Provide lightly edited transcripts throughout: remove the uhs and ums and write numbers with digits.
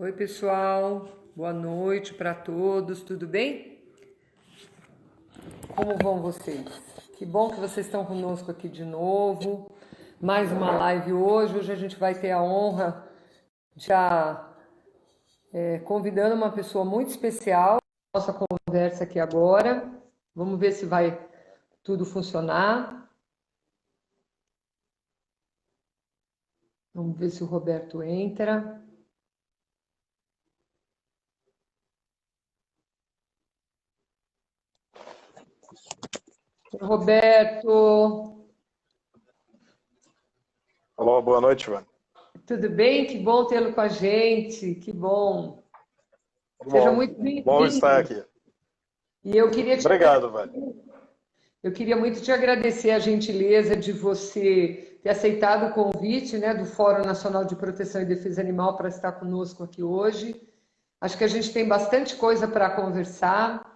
Oi, pessoal. Boa noite para todos. Tudo bem? Como vão vocês? Que bom que vocês estão conosco aqui de novo. Mais uma live hoje. Hoje a gente vai ter a honra de estar convidando uma pessoa muito especial para nossa conversa aqui agora. Vamos ver se vai tudo funcionar. Vamos ver se o Roberto entra. Roberto, Alô, boa noite, Ivan. tudo bem? Que bom tê-lo com a gente. Que bom. Seja Bom, muito bom estar bem-vindo. aqui. E eu queria Obrigado, Vânia. eu queria muito te agradecer a gentileza de você ter aceitado o convite, né, do Fórum Nacional de Proteção e Defesa Animal para estar conosco aqui hoje. Acho que a gente tem bastante coisa para conversar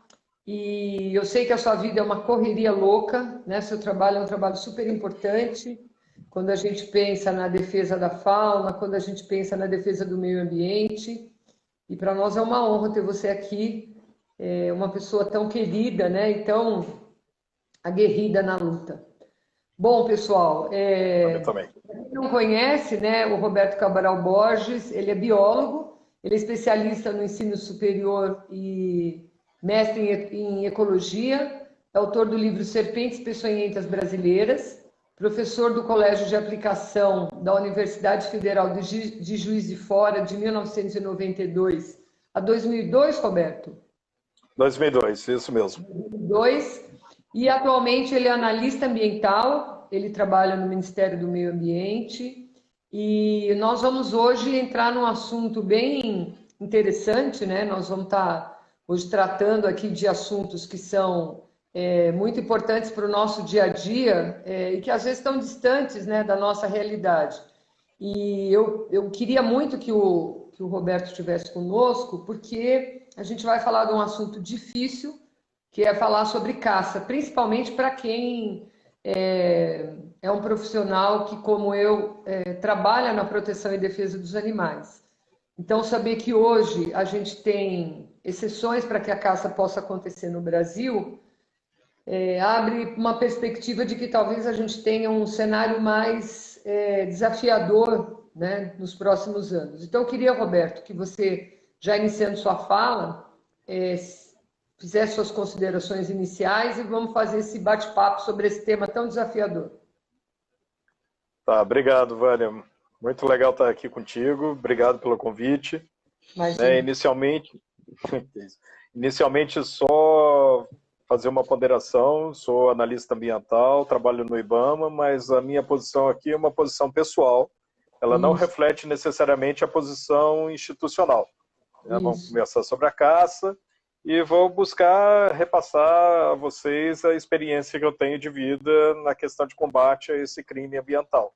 e eu sei que a sua vida é uma correria louca, né? Seu trabalho é um trabalho super importante quando a gente pensa na defesa da fauna, quando a gente pensa na defesa do meio ambiente. E para nós é uma honra ter você aqui, uma pessoa tão querida, né? E tão aguerrida na luta. Bom, pessoal, A mim também. quem não conhece, né, o Roberto Cabral Borges, ele é biólogo, ele é especialista no ensino superior e mestre em ecologia, é autor do livro Serpentes Peçonhentas Brasileiras, professor do Colégio de Aplicação da Universidade Federal de Juiz de Fora de 1992 a 2002, Roberto? 2002, isso mesmo. 2002. E atualmente ele é analista ambiental, ele trabalha no Ministério do Meio Ambiente e nós vamos hoje entrar num assunto bem interessante, né? Nós vamos estar hoje tratando aqui de assuntos que são muito importantes para o nosso dia a dia e que às vezes estão distantes, né, da nossa realidade. E eu queria muito que o Roberto estivesse conosco, porque a gente vai falar de um assunto difícil, que é falar sobre caça, principalmente para quem é um profissional que, como eu, trabalha na proteção e defesa dos animais. Então, saber que hoje a gente tem exceções para que a caça possa acontecer no Brasil, abre uma perspectiva de que talvez a gente tenha um cenário mais desafiador, né, nos próximos anos. Então, eu queria, Roberto, que você, já iniciando sua fala, fizer suas considerações iniciais e vamos fazer esse bate-papo sobre esse tema tão desafiador. Tá, obrigado, Vânia. Muito legal estar aqui contigo. Obrigado pelo convite. Imagina. Inicialmente, só fazer uma ponderação. Sou analista ambiental, trabalho no IBAMA, mas a minha posição aqui é uma posição pessoal. Ela não reflete necessariamente a posição institucional. Vamos conversar sobre a caça e vou buscar repassar a vocês a experiência que eu tenho de vida na questão de combate a esse crime ambiental.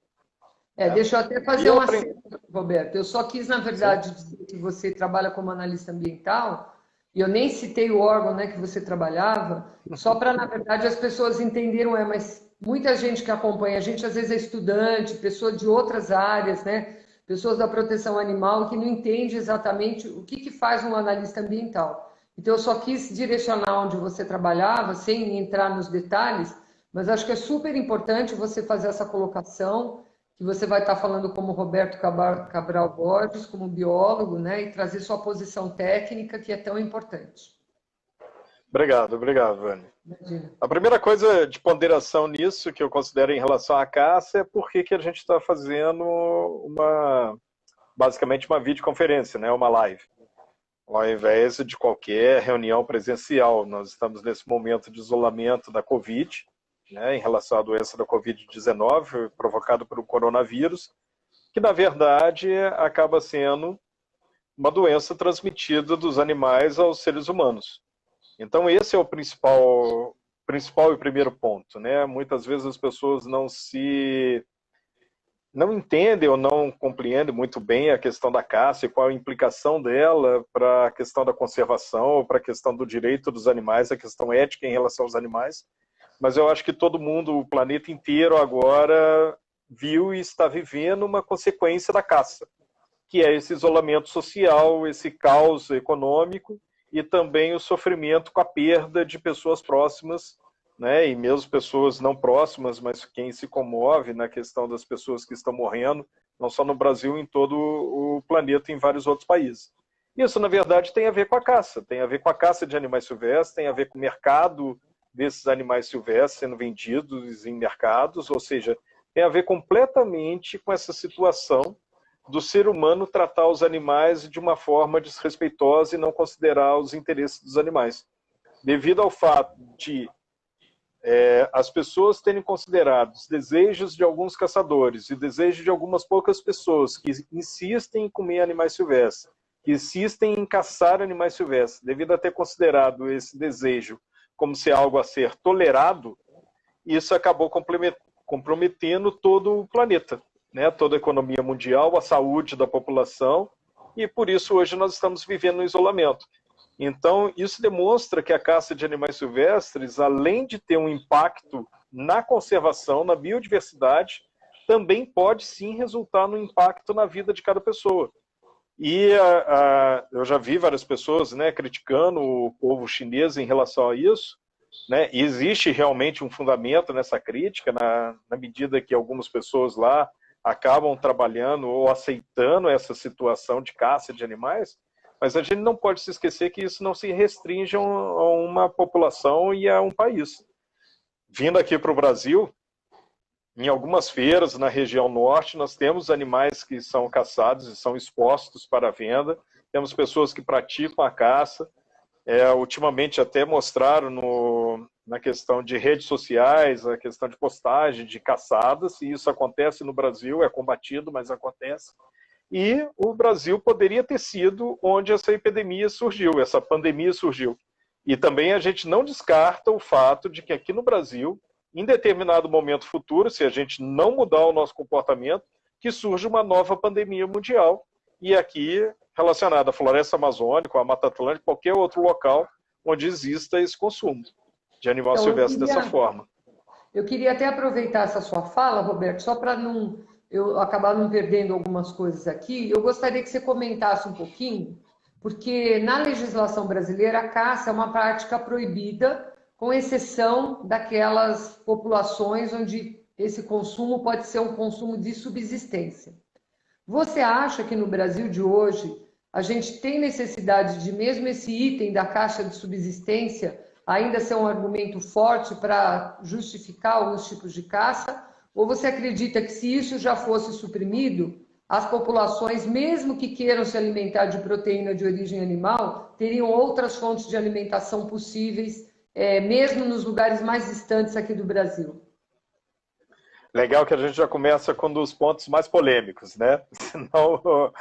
Deixa eu até fazer uma aceno, Roberto. Eu só quis, na verdade, dizer que você trabalha como analista ambiental, e eu nem citei o órgão, né, que você trabalhava, só para, na verdade, as pessoas entenderam, mas muita gente que acompanha a gente, às vezes é estudante, pessoa de outras áreas, né, pessoas da proteção animal, que não entende exatamente o que faz um analista ambiental. Então, eu só quis direcionar onde você trabalhava, sem entrar nos detalhes, mas acho que é super importante você fazer essa colocação, que você vai estar falando como Roberto Cabral Borges, como biólogo, né, e trazer sua posição técnica, que é tão importante. Obrigado, Vânia. Imagina. A primeira coisa de ponderação nisso, que eu considero em relação à caça, é por que a gente está fazendo basicamente uma videoconferência, né, uma live, ao invés de qualquer reunião presencial. Nós estamos nesse momento de isolamento da Covid, né, em relação à doença da Covid-19, provocado pelo coronavírus, que, na verdade, acaba sendo uma doença transmitida dos animais aos seres humanos. Então, esse é o principal e primeiro ponto, né? Muitas vezes as pessoas não entendem ou não compreendem muito bem a questão da caça e qual a implicação dela para a questão da conservação, para a questão do direito dos animais, a questão ética em relação aos animais. Mas eu acho que todo mundo, o planeta inteiro agora, viu e está vivendo uma consequência da caça. que é esse isolamento social, esse caos econômico e também o sofrimento com a perda de pessoas próximas, né, e mesmo pessoas não próximas, mas quem se comove na questão das pessoas que estão morrendo, não só no Brasil, em todo o planeta, em vários outros países. Isso, na verdade, tem a ver com a caça, tem a ver com a caça de animais silvestres, tem a ver com o mercado desses animais silvestres sendo vendidos em mercados, ou seja, tem a ver completamente com essa situação do ser humano tratar os animais de uma forma desrespeitosa e não considerar os interesses dos animais. Devido ao fato de as pessoas terem considerado os desejos de alguns caçadores e desejos de algumas poucas pessoas que insistem em comer animais silvestres, que insistem em caçar animais silvestres, devido a ter considerado esse desejo como se algo a ser tolerado, isso acabou comprometendo todo o planeta, né? Toda a economia mundial, a saúde da população, e por isso hoje nós estamos vivendo um isolamento. Então, isso demonstra que a caça de animais silvestres, além de ter um impacto na conservação, na biodiversidade, também pode sim resultar no impacto na vida de cada pessoa. E eu já vi várias pessoas, né, criticando o povo chinês em relação a isso, né? E existe realmente um fundamento nessa crítica, na medida que algumas pessoas lá acabam trabalhando ou aceitando essa situação de caça de animais, mas a gente não pode se esquecer que isso não se restringe a uma população e a um país. Vindo aqui para o Brasil, em algumas feiras na região norte, nós temos animais que são caçados e são expostos para venda, temos pessoas que praticam a caça, ultimamente até mostraram na questão de redes sociais, a questão de postagem de caçadas, e isso acontece no Brasil, é combatido, mas acontece. E o Brasil poderia ter sido onde essa epidemia surgiu, essa pandemia surgiu. E também a gente não descarta o fato de que aqui no Brasil, em determinado momento futuro, se a gente não mudar o nosso comportamento, que surge uma nova pandemia mundial, e aqui relacionada à floresta amazônica, à Mata Atlântica, qualquer outro local onde exista esse consumo de animal silvestre dessa forma. Eu queria até aproveitar essa sua fala, Roberto, só para eu acabar não perdendo algumas coisas aqui. Eu gostaria que você comentasse um pouquinho, porque na legislação brasileira a caça é uma prática proibida, com exceção daquelas populações onde esse consumo pode ser um consumo de subsistência. Você acha que no Brasil de hoje a gente tem necessidade de mesmo esse item da caixa de subsistência ainda ser um argumento forte para justificar alguns tipos de caça? Ou você acredita que se isso já fosse suprimido, as populações, mesmo que queiram se alimentar de proteína de origem animal, teriam outras fontes de alimentação possíveis, mesmo nos lugares mais distantes aqui do Brasil? Legal que a gente já começa com um dos pontos mais polêmicos, né? Senão,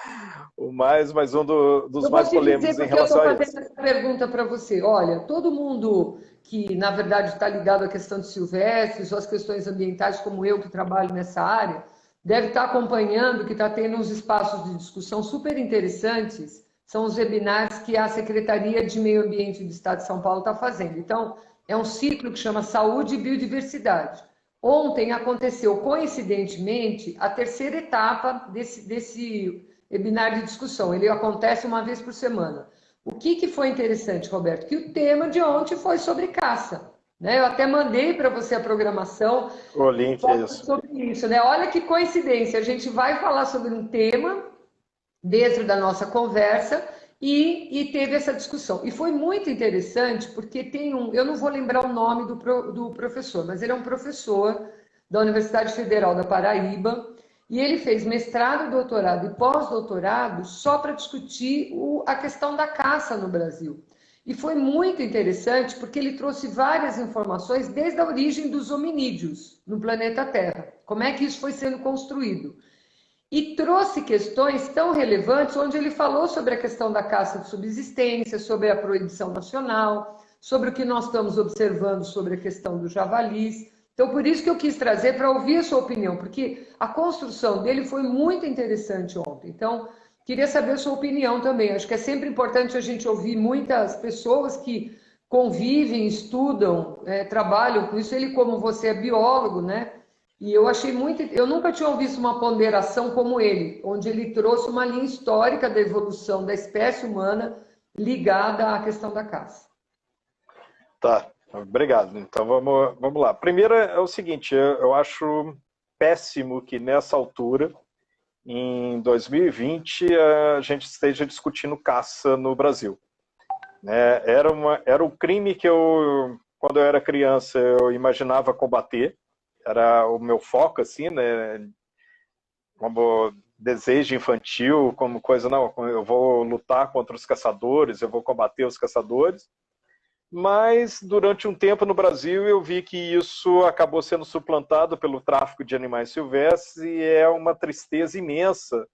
mais um dos mais polêmicos em relação a isso. Eu estou fazendo essa pergunta para você. Olha, todo mundo que, na verdade, está ligado à questão de silvestres ou às questões ambientais, como eu, que trabalho nessa área, deve estar acompanhando que está tendo uns espaços de discussão super interessantes, são os webinars que a Secretaria de Meio Ambiente do Estado de São Paulo está fazendo. Então, é um ciclo que chama Saúde e Biodiversidade. Ontem aconteceu, coincidentemente, a terceira etapa desse webinar de discussão. Ele acontece uma vez por semana. O que foi interessante, Roberto? Que o tema de ontem foi sobre caça. Né? Eu até mandei para você a programação. O link é isso. Sobre isso, né? Olha que coincidência. A gente vai falar sobre um tema dentro da nossa conversa e teve essa discussão. E foi muito interessante porque tem eu não vou lembrar o nome do professor, mas ele é um professor da Universidade Federal da Paraíba e ele fez mestrado, doutorado e pós-doutorado só para discutir a questão da caça no Brasil. E foi muito interessante porque ele trouxe várias informações desde a origem dos hominídeos no planeta Terra. Como é que isso foi sendo construído? E trouxe questões tão relevantes, onde ele falou sobre a questão da caça de subsistência, sobre a proibição nacional, sobre o que nós estamos observando sobre a questão dos javalis. Então, por isso que eu quis trazer para ouvir a sua opinião, porque a construção dele foi muito interessante ontem. Então, queria saber a sua opinião também. Acho que é sempre importante a gente ouvir muitas pessoas que convivem, estudam, trabalham com isso. Ele, como você é biólogo, né? E eu achei muito. Eu nunca tinha visto uma ponderação como ele, onde ele trouxe uma linha histórica da evolução da espécie humana ligada à questão da caça. Tá, obrigado. Então vamos lá. Primeiro é o seguinte, eu acho péssimo que nessa altura, em 2020, a gente esteja discutindo caça no Brasil. Né? Era um crime que quando eu era criança, eu imaginava combater. Era o meu foco, assim, né? Como desejo infantil, como coisa, não, eu vou lutar contra os caçadores, eu vou combater os caçadores. Mas durante um tempo no Brasil eu vi que isso acabou sendo suplantado pelo tráfico de animais silvestres e é uma tristeza imensa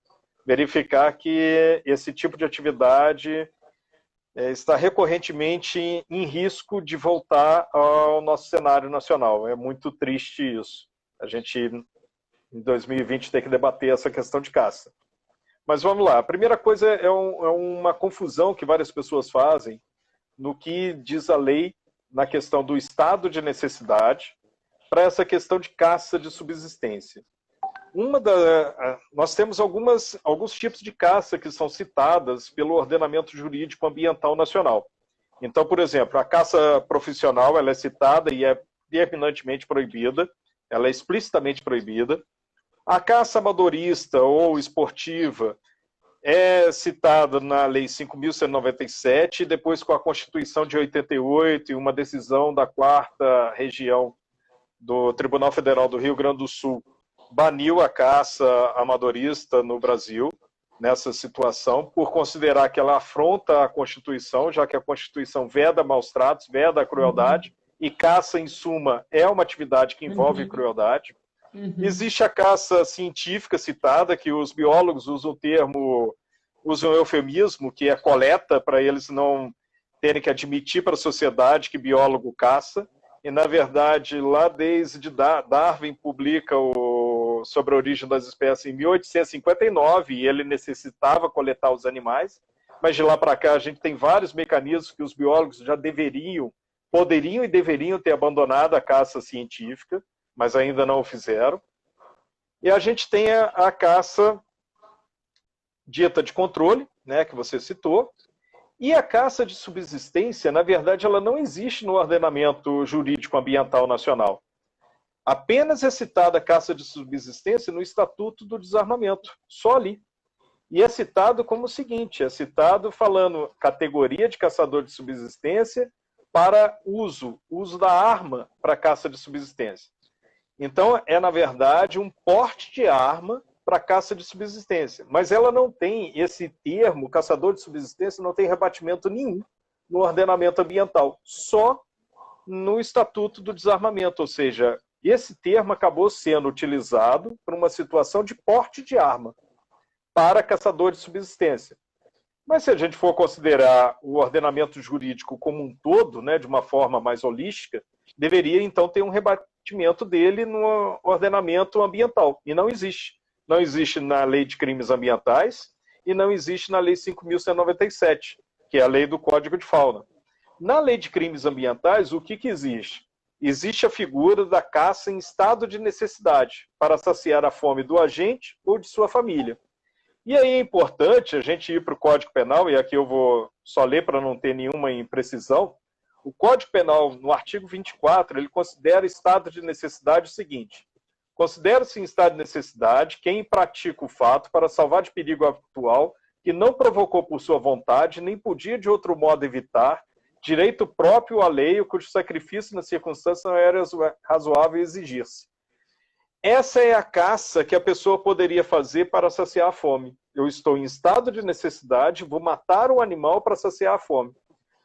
verificar que esse tipo de atividade está recorrentemente em risco de voltar ao nosso cenário nacional. É muito triste isso. A gente, em 2020, tem que debater essa questão de caça. Mas vamos lá. A primeira coisa é uma confusão que várias pessoas fazem no que diz a lei na questão do estado de necessidade para essa questão de caça de subsistência. Nós temos alguns tipos de caça que são citadas pelo ordenamento jurídico ambiental nacional. Então, por exemplo, a caça profissional ela é citada e é terminantemente proibida, ela é explicitamente proibida. A caça amadorista ou esportiva é citada na Lei 5.197, e depois com a Constituição de 88 e uma decisão da 4ª Região do Tribunal Federal do Rio Grande do Sul, baniu a caça amadorista no Brasil, nessa situação, por considerar que ela afronta a Constituição, já que a Constituição veda maus tratos, veda a crueldade, e caça, em suma, é uma atividade que envolve crueldade. Existe a caça científica citada, que os biólogos usam o eufemismo, que é coleta, para eles não terem que admitir para a sociedade que biólogo caça. E, na verdade, lá desde Darwin publica sobre a origem das espécies em 1859, e ele necessitava coletar os animais. Mas de lá para cá a gente tem vários mecanismos que os biólogos já poderiam e deveriam ter abandonado a caça científica, mas ainda não o fizeram. E a gente tem a caça dita de controle, né, que você citou, e a caça de subsistência, na verdade, ela não existe no ordenamento jurídico ambiental nacional. Apenas é citada a caça de subsistência no Estatuto do Desarmamento, só ali. E é citado como o seguinte, é citado falando categoria de caçador de subsistência para uso da arma para caça de subsistência. Então, é, na verdade, um porte de arma para caça de subsistência. Mas ela não tem, esse termo, caçador de subsistência, não tem rebatimento nenhum no ordenamento ambiental, só no Estatuto do Desarmamento. Ou seja, esse termo acabou sendo utilizado para uma situação de porte de arma para caçador de subsistência. Mas se a gente for considerar o ordenamento jurídico como um todo, né, de uma forma mais holística, deveria então ter um rebatimento dele no ordenamento ambiental. E não existe. Não existe na Lei de Crimes Ambientais e não existe na Lei 5.197, que é a Lei do Código de Fauna. Na Lei de Crimes Ambientais, o que existe? Existe a figura da caça em estado de necessidade, para saciar a fome do agente ou de sua família. E aí é importante a gente ir para o Código Penal, e aqui eu vou só ler para não ter nenhuma imprecisão. O Código Penal, no artigo 24, ele considera estado de necessidade o seguinte: considera-se em estado de necessidade quem pratica o fato para salvar de perigo atual que não provocou por sua vontade, nem podia de outro modo evitar, direito próprio à lei, cujo sacrifício nas circunstâncias não era razoável exigir-se. Essa é a caça que a pessoa poderia fazer para saciar a fome. Eu estou em estado de necessidade, vou matar um animal para saciar a fome.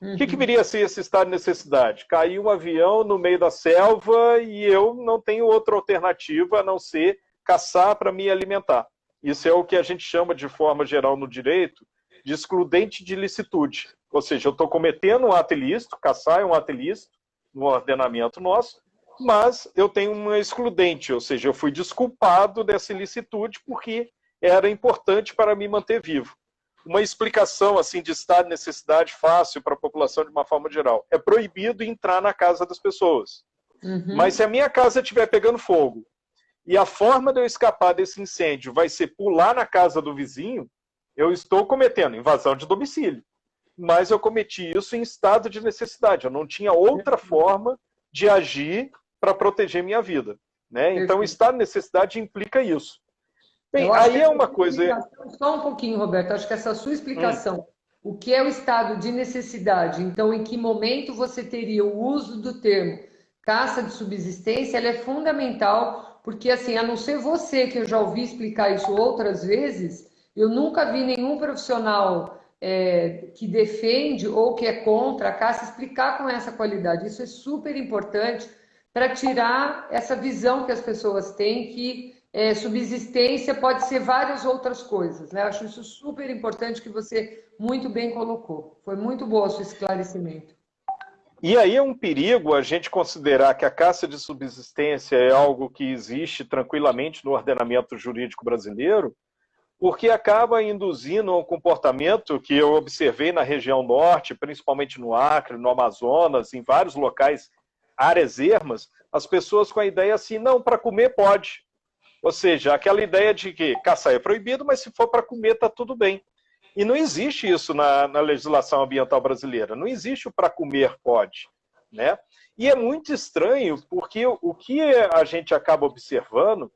O que viria a ser esse estado de necessidade? Caiu um avião no meio da selva e eu não tenho outra alternativa a não ser caçar para me alimentar. Isso é o que a gente chama, de forma geral no direito, de excludente de ilicitude. Ou seja, eu estou cometendo um ato ilícito, caçar é um ato ilícito no ordenamento nosso, mas eu tenho uma excludente, ou seja, eu fui desculpado dessa ilicitude porque era importante para me manter vivo. Uma explicação assim de estado de necessidade fácil para a população de uma forma geral: é proibido entrar na casa das pessoas. Mas se a minha casa estiver pegando fogo e a forma de eu escapar desse incêndio vai ser pular na casa do vizinho, eu estou cometendo invasão de domicílio. Mas eu cometi isso em estado de necessidade. Eu não tinha outra forma de agir para proteger minha vida. Né? Então, o estado de necessidade implica isso. Bem, aí é uma coisa... Só um pouquinho, Roberto. Acho que essa sua explicação, o que é o estado de necessidade, então em que momento você teria o uso do termo caça de subsistência, ela é fundamental, porque assim, a não ser você, que eu já ouvi explicar isso outras vezes, eu nunca vi nenhum profissional que defende ou que é contra a caça explicar com essa qualidade. Isso é super importante para tirar essa visão que as pessoas têm que subsistência pode ser várias outras coisas, né? Acho isso super importante que você muito bem colocou. Foi muito bom o seu esclarecimento. E aí é um perigo a gente considerar que a caça de subsistência é algo que existe tranquilamente no ordenamento jurídico brasileiro, porque acaba induzindo um comportamento que eu observei na região norte, principalmente no Acre, no Amazonas, em vários locais, áreas ermas, as pessoas com a ideia assim, não, para comer pode. Ou seja, aquela ideia de que caçar é proibido, mas se for para comer está tudo bem. E não existe isso na legislação ambiental brasileira. Não existe o para comer pode. Né? E é muito estranho, porque o que a gente acaba observando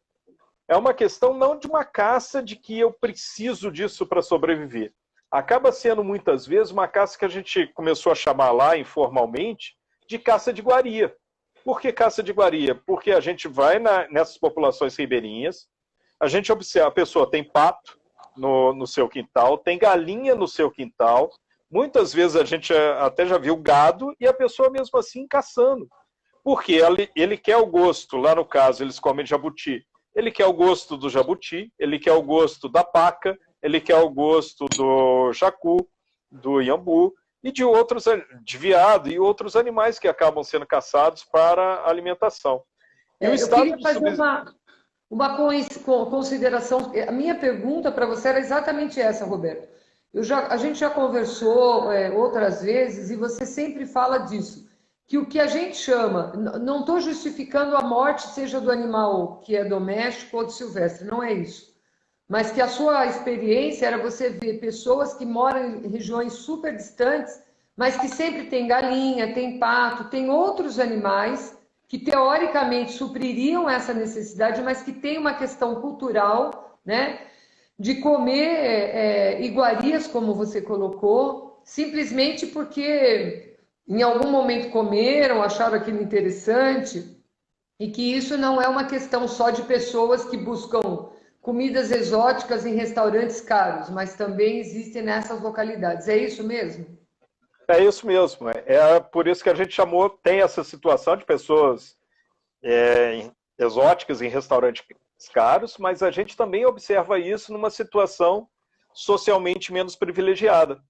é uma questão não de uma caça de que eu preciso disso para sobreviver. Acaba sendo, muitas vezes, uma caça que a gente começou a chamar lá, informalmente, de caça de iguaria. Por que caça de iguaria? Porque a gente vai nessas populações ribeirinhas, a gente observa, a pessoa tem pato no seu quintal, tem galinha no seu quintal, muitas vezes a gente até já viu gado e a pessoa mesmo assim caçando. Porque ele quer o gosto, lá no caso eles comem jabuti, ele quer o gosto do jabuti, ele quer o gosto da paca, ele quer o gosto do jacu, do iambu, e de outros, de veado e outros animais que acabam sendo caçados para alimentação. E o eu estado queria fazer uma consideração. A minha pergunta para você era exatamente essa, Roberto. A gente já conversou outras vezes e você sempre fala disso, que o que a gente chama, não estou justificando a morte, seja do animal que é doméstico ou de silvestre, não é isso. Mas que a sua experiência era você ver pessoas que moram em regiões super distantes, mas que sempre tem galinha, tem pato, tem outros animais que teoricamente supririam essa necessidade, mas que tem uma questão cultural, né, de comer iguarias, como você colocou, simplesmente porque em algum momento comeram, acharam aquilo interessante, e que isso não é uma questão só de pessoas que buscam comidas exóticas em restaurantes caros, mas também existem nessas localidades. É isso mesmo? É isso mesmo. É por isso que a gente tem essa situação de pessoas exóticas em restaurantes caros, mas a gente também observa isso numa situação socialmente menos privilegiada.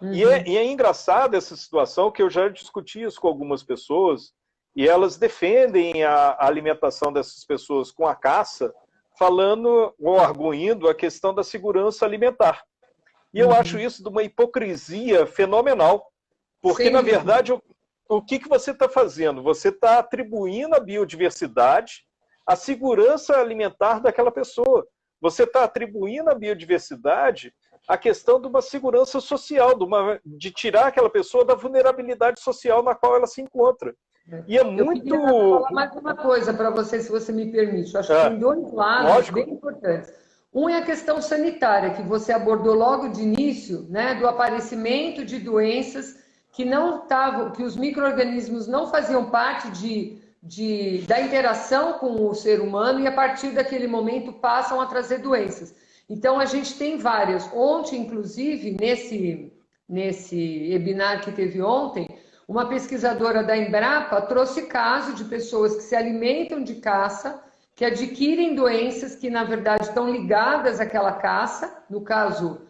Uhum. E é engraçado essa situação, que eu já discuti isso com algumas pessoas, e elas defendem a alimentação dessas pessoas com a caça, falando ou arguindo a questão da segurança alimentar. E eu acho isso de uma hipocrisia fenomenal, porque, na verdade, o que você está fazendo? Você está atribuindo à biodiversidade a segurança alimentar daquela pessoa. Você está atribuindo à biodiversidade a questão de uma segurança social, de tirar aquela pessoa da vulnerabilidade social na qual ela se encontra. E é muito... Eu queria falar mais uma coisa para você, se você me permite. Eu acho que tem dois lados bem importantes. Um é a questão sanitária, que você abordou logo de início, né, do aparecimento de doenças que não estavam, que os micro-organismos não faziam parte da interação com o ser humano e a partir daquele momento passam a trazer doenças. Então a gente tem várias. Ontem, inclusive, nesse webinar que teve ontem, uma pesquisadora da Embrapa trouxe caso de pessoas que se alimentam de caça, que adquirem doenças que, na verdade, estão ligadas àquela caça, no caso,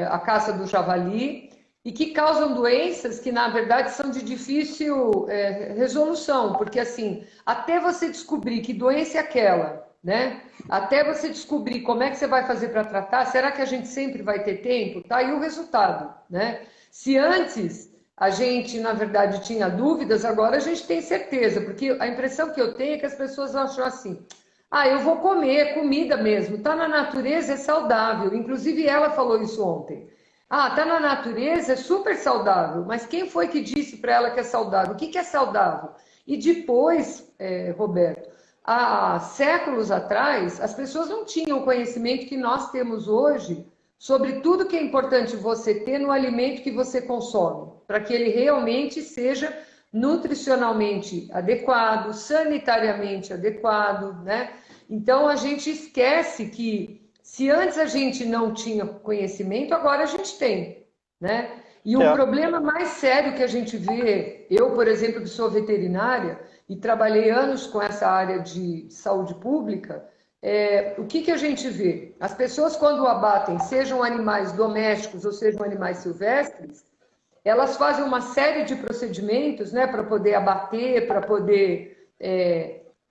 a caça do javali, e que causam doenças que, na verdade, são de difícil resolução, porque, assim, até você descobrir que doença é aquela, né? Até você descobrir como é que você vai fazer para tratar, será que a gente sempre vai ter tempo? Tá aí o resultado, né? Se antes a gente, na verdade, tinha dúvidas, agora a gente tem certeza, porque a impressão que eu tenho é que as pessoas acham assim, Ah, eu vou comer comida mesmo. Tá na natureza, é saudável. Inclusive ela falou isso ontem. Ah, tá na natureza, é super saudável. Mas quem foi que disse para ela que é saudável? O que que é saudável? E depois, Roberto, há séculos atrás, as pessoas não tinham o conhecimento que nós temos hoje sobre tudo que é importante você ter no alimento que você consome, para que ele realmente seja nutricionalmente adequado, sanitariamente adequado, né? Então a gente esquece que se antes a gente não tinha conhecimento, agora a gente tem, né? E o É, problema mais sério que a gente vê, eu, por exemplo, que sou veterinária e trabalhei anos com essa área de saúde pública, o que que a gente vê? As pessoas, quando abatem, sejam animais domésticos ou sejam animais silvestres, elas fazem uma série de procedimentos, né, para poder abater, para poder,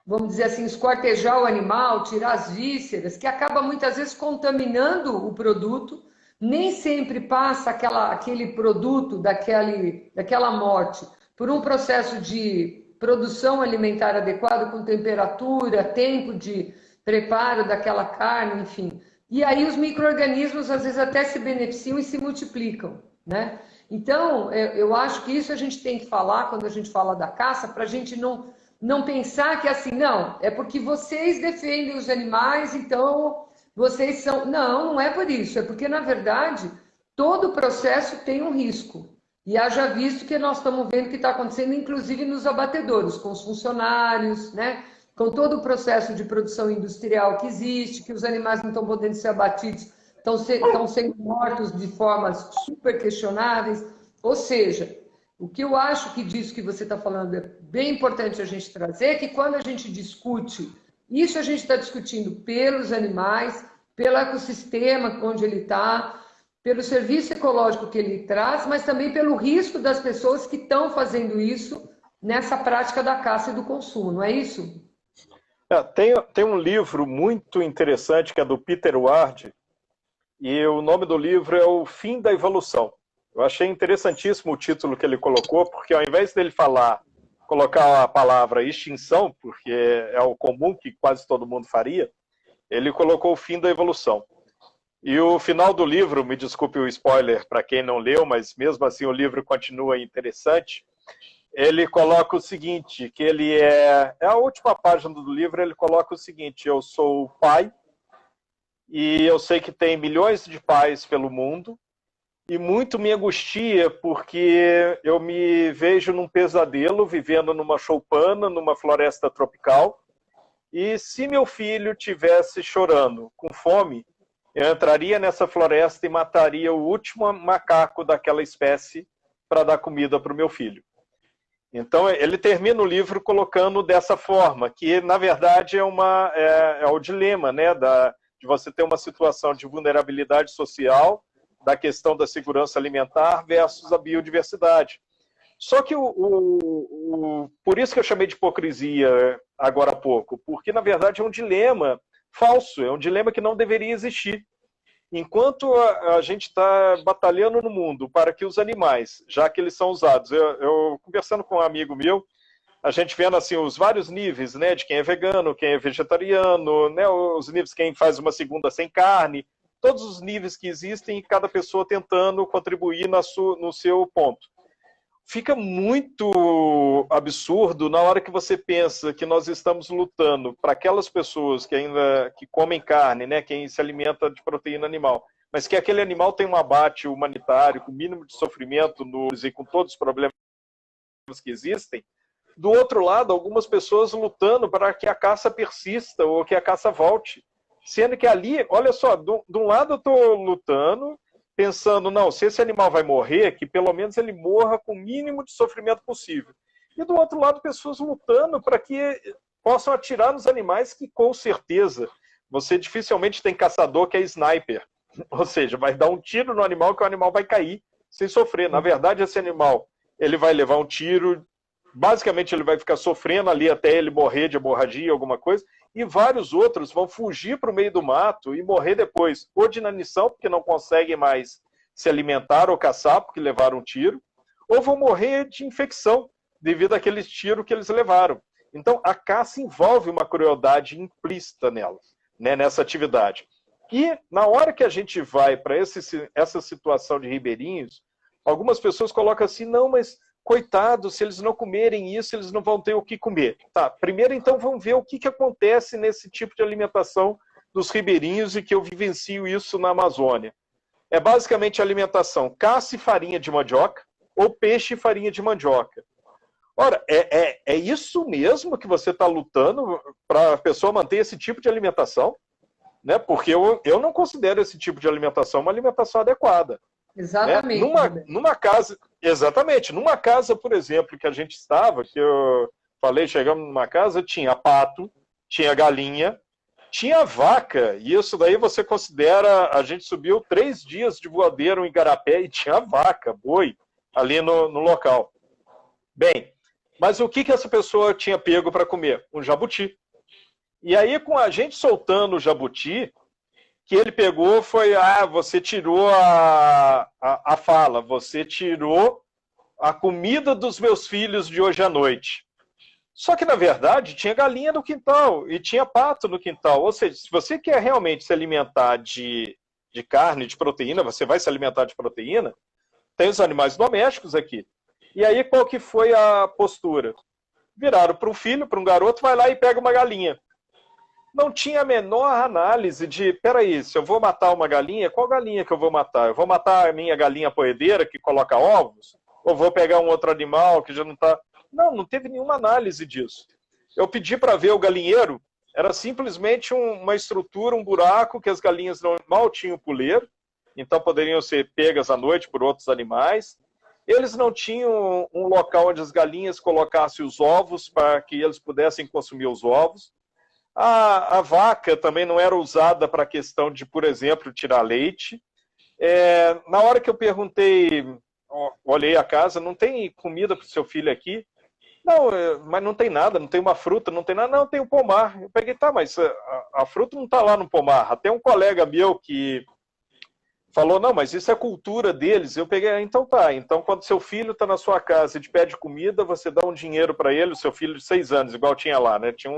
vamos dizer assim, esquartejar o animal, tirar as vísceras, que acaba muitas vezes contaminando o produto, nem sempre passa aquele produto daquela morte por um processo de produção alimentar adequado, com temperatura, tempo de preparo daquela carne, enfim. E aí os micro-organismos às vezes até se beneficiam e se multiplicam, né? Então, eu acho que isso a gente tem que falar quando a gente fala da caça, para a gente não pensar que assim, não, é porque vocês defendem os animais, então vocês são. Não, não é por isso, é porque, na verdade, todo o processo tem um risco. E haja visto que nós estamos vendo que está acontecendo, inclusive nos abatedouros, com os funcionários, né? Com todo o processo de produção industrial que existe, que os animais não estão podendo ser abatidos, estão sendo mortos de formas super questionáveis. Ou seja, o que eu acho que disso que você está falando é bem importante a gente trazer, que quando a gente discute, isso a gente está discutindo pelos animais, pelo ecossistema onde ele está, pelo serviço ecológico que ele traz, mas também pelo risco das pessoas que estão fazendo isso nessa prática da caça e do consumo, não é isso? tem um livro muito interessante que é do Peter Ward, e o nome do livro é O Fim da Evolução. Eu achei interessantíssimo o título que ele colocou, porque ao invés dele colocar a palavra extinção, porque é o comum que quase todo mundo faria, ele colocou o fim da evolução. E o final do livro, me desculpe o spoiler para quem não leu, mas mesmo assim o livro continua interessante. Ele coloca o seguinte, que ele é a última página do livro, ele coloca o seguinte: eu sou pai e eu sei que tem milhões de pais pelo mundo e muito me angustia porque eu me vejo num pesadelo vivendo numa choupana, numa floresta tropical, e se meu filho tivesse chorando com fome, eu entraria nessa floresta e mataria o último macaco daquela espécie para dar comida para o meu filho. Então, ele termina o livro colocando dessa forma, que, na verdade, é o dilema, né, de você ter uma situação de vulnerabilidade social, da questão da segurança alimentar versus a biodiversidade. Só que, por isso que eu chamei de hipocrisia agora há pouco, porque, na verdade, é um dilema falso, é um dilema que não deveria existir. Enquanto a gente está batalhando no mundo para que os animais, já que eles são usados, eu conversando com um amigo meu, a gente vendo assim os vários níveis, né, de quem é vegano, quem é vegetariano, né, os níveis quem faz uma segunda sem carne, todos os níveis que existem e cada pessoa tentando contribuir no seu ponto. Fica muito absurdo na hora que você pensa que nós estamos lutando para aquelas pessoas que comem carne, né, quem se alimenta de proteína animal, mas que aquele animal tem um abate humanitário, com o mínimo de sofrimento e com todos os problemas que existem. Do outro lado, algumas pessoas lutando para que a caça persista ou que a caça volte. Sendo que ali, olha só, de um lado eu estou lutando, pensando, não, se esse animal vai morrer, que pelo menos ele morra com o mínimo de sofrimento possível. E do outro lado, pessoas lutando para que possam atirar nos animais que, com certeza, você dificilmente tem caçador que é sniper. Ou seja, vai dar um tiro no animal que o animal vai cair sem sofrer. Na verdade, esse animal, ele vai levar um tiro, basicamente ele vai ficar sofrendo ali até ele morrer de hemorragia, alguma coisa, e vários outros vão fugir para o meio do mato e morrer depois, ou de inanição, porque não conseguem mais se alimentar ou caçar, porque levaram um tiro, ou vão morrer de infecção, devido àquele tiro que eles levaram. Então, a caça envolve uma crueldade implícita nela, né, nessa atividade. E, na hora que a gente vai para essa situação de ribeirinhos, algumas pessoas colocam assim, não, mas, coitados, se eles não comerem isso, eles não vão ter o que comer. Tá, primeiro, então, vamos ver o que acontece nesse tipo de alimentação dos ribeirinhos e que eu vivencio isso na Amazônia. É basicamente alimentação caça e farinha de mandioca ou peixe e farinha de mandioca. Ora, é isso mesmo que você está lutando para a pessoa manter esse tipo de alimentação? Né? Porque eu não considero esse tipo de alimentação uma alimentação adequada. Exatamente. Né? Numa casa, exatamente, numa casa, por exemplo, que a gente estava, que eu falei, chegamos numa casa, tinha pato, tinha galinha, tinha vaca, e isso daí você considera, a gente subiu 3 dias de voadeiro em Igarapé e tinha vaca, boi, ali no local. Bem, mas o que essa pessoa tinha pego para comer? Um jabuti. E aí, com a gente soltando o jabuti, que ele pegou foi, você tirou a fala, você tirou a comida dos meus filhos de hoje à noite. Só que, na verdade, tinha galinha no quintal e tinha pato no quintal. Ou seja, se você quer realmente se alimentar de carne, de proteína, você vai se alimentar de proteína, tem os animais domésticos aqui. E aí, qual que foi a postura? Viraram para um filho, para um garoto, vai lá e pega uma galinha. Não tinha a menor análise de, peraí, se eu vou matar uma galinha, qual galinha que eu vou matar? Eu vou matar a minha galinha poedeira que coloca ovos? Ou vou pegar um outro animal que já não está... Não teve nenhuma análise disso. Eu pedi para ver o galinheiro, era simplesmente uma estrutura, um buraco que as galinhas mal tinham puleiro, então poderiam ser pegas à noite por outros animais. Eles não tinham um local onde as galinhas colocassem os ovos para que eles pudessem consumir os ovos. A vaca também não era usada para a questão de, por exemplo, tirar leite. Na hora que eu perguntei, olhei a casa, não tem comida para o seu filho aqui? Não, mas não tem nada, não tem uma fruta, não tem nada. Não, tem um pomar. Eu peguei, tá, mas a fruta não está lá no pomar. Até um colega meu que falou, não, mas isso é cultura deles. Eu peguei, então tá. Então, quando seu filho está na sua casa e te pede comida, você dá um dinheiro para ele, o seu filho de 6 anos, igual tinha lá, né? Tinha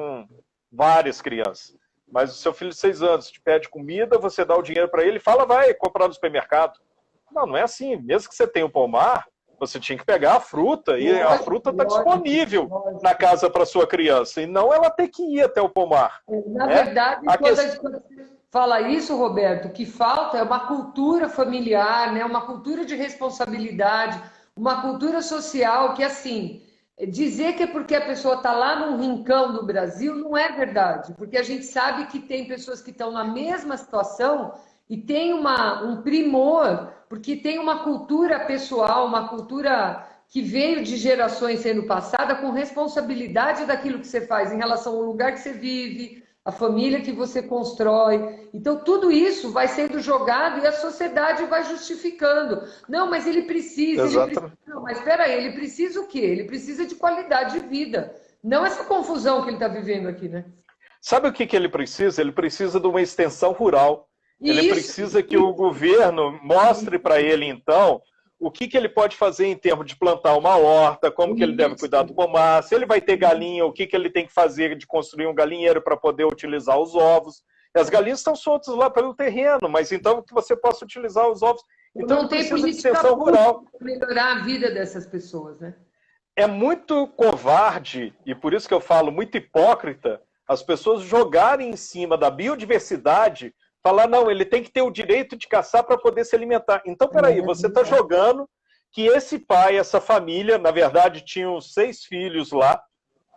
várias crianças. Mas o seu filho de 6 anos te pede comida, você dá o dinheiro para ele e fala, vai comprar no supermercado. Não é assim. Mesmo que você tenha um pomar, você tinha que pegar a fruta, e a fruta está disponível na casa para sua criança, e não ela ter que ir até o pomar. Na verdade, quando você fala isso, Roberto, o que falta é uma cultura familiar, né? Uma cultura de responsabilidade, uma cultura social que, assim, dizer que é porque a pessoa está lá num rincão do Brasil não é verdade, porque a gente sabe que tem pessoas que estão na mesma situação e tem um primor, porque tem uma cultura pessoal, uma cultura que veio de gerações sendo passada com responsabilidade daquilo que você faz em relação ao lugar que você vive, a família que você constrói. Então, tudo isso vai sendo jogado e a sociedade vai justificando. Não, mas ele precisa. Não, mas espera aí, ele precisa o quê? Ele precisa de qualidade de vida. Não essa confusão que ele está vivendo aqui, né? Sabe o que ele precisa? Ele precisa de uma extensão rural. Ele precisa que o governo mostre para ele, então, o que ele pode fazer em termos de plantar uma horta, como que ele deve cuidar do pomar, se ele vai ter galinha, o que ele tem que fazer de construir um galinheiro para poder utilizar os ovos. E as galinhas estão soltas lá pelo terreno, mas então que você possa utilizar os ovos. Então não tem política de extensão rural para melhorar a vida dessas pessoas, né? É muito covarde, e por isso que eu falo muito hipócrita, as pessoas jogarem em cima da biodiversidade, falar, não, ele tem que ter o direito de caçar para poder se alimentar. Então, peraí, você está jogando que esse pai, essa família, na verdade, tinham 6 filhos lá,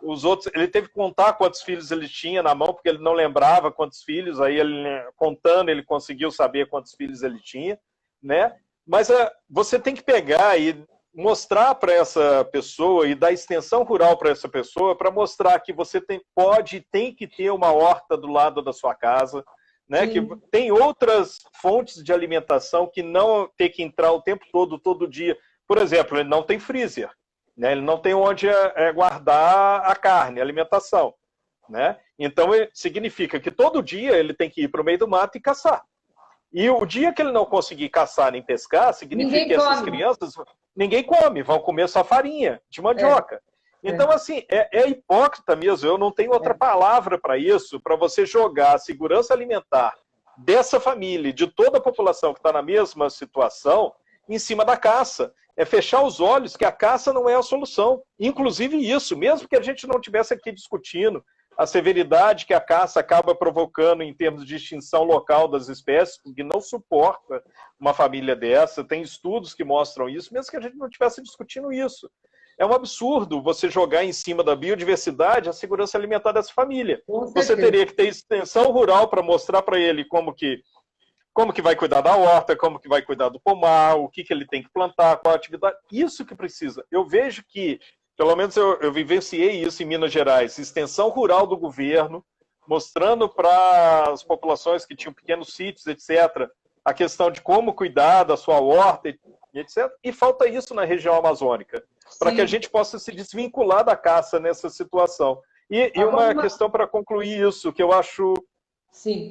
os outros, ele teve que contar quantos filhos ele tinha na mão, porque ele não lembrava quantos filhos, aí ele, contando, ele conseguiu saber quantos filhos ele tinha, né? Mas você tem que pegar e mostrar para essa pessoa e dar extensão rural para essa pessoa, para mostrar que você tem que ter uma horta do lado da sua casa, né? Que tem outras fontes de alimentação que não tem que entrar o tempo todo dia. Por exemplo, ele não tem freezer, né? Ele não tem onde guardar a carne, a alimentação, né? Então, significa que todo dia ele tem que ir para o meio do mato e caçar. E o dia que ele não conseguir caçar nem pescar, significa que essas crianças, ninguém come, vão comer só farinha de mandioca. Então, assim, é hipócrita mesmo, eu não tenho outra palavra para isso, para você jogar a segurança alimentar dessa família, de toda a população que está na mesma situação, em cima da caça. É fechar os olhos que a caça não é a solução. Inclusive isso, mesmo que a gente não estivesse aqui discutindo a severidade que a caça acaba provocando em termos de extinção local das espécies, porque não suporta uma família dessa, tem estudos que mostram isso, mesmo que a gente não estivesse discutindo isso. É um absurdo você jogar em cima da biodiversidade a segurança alimentar dessa família. Você teria que ter extensão rural para mostrar para ele como que vai cuidar da horta, como que vai cuidar do pomar, o que ele tem que plantar, qual a atividade. Isso que precisa. Eu vejo que, pelo menos eu vivenciei isso em Minas Gerais, extensão rural do governo, mostrando para as populações que tinham pequenos sítios, etc., a questão de como cuidar da sua horta, etc. E falta isso na região amazônica, para que a gente possa se desvincular da caça nessa situação. E uma questão para concluir isso, que eu acho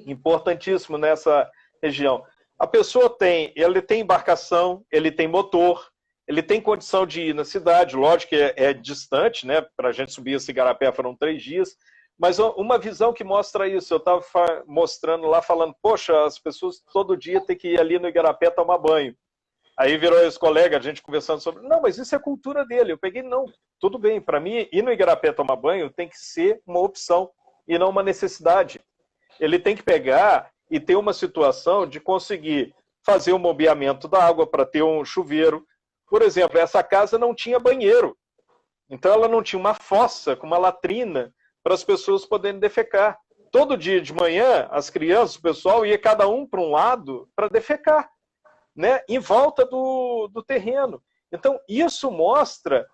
importantíssimo nessa região. A pessoa ele tem embarcação, ele tem motor, ele tem condição de ir na cidade, lógico que é distante, né? Para a gente subir esse igarapé foram 3 dias, mas uma visão que mostra isso, eu estava mostrando lá, falando, poxa, as pessoas todo dia têm que ir ali no igarapé tomar banho. Aí virou esse colega, a gente conversando sobre, não, mas isso é cultura dele. Eu peguei, não, tudo bem, para mim, ir no igarapé tomar banho tem que ser uma opção e não uma necessidade. Ele tem que pegar e ter uma situação de conseguir fazer o bombeamento da água para ter um chuveiro. Por exemplo, essa casa não tinha banheiro, então ela não tinha uma fossa com uma latrina para as pessoas poderem defecar. Todo dia de manhã, as crianças, o pessoal, ia cada um para um lado para defecar, né, em volta do terreno. Então, isso mostra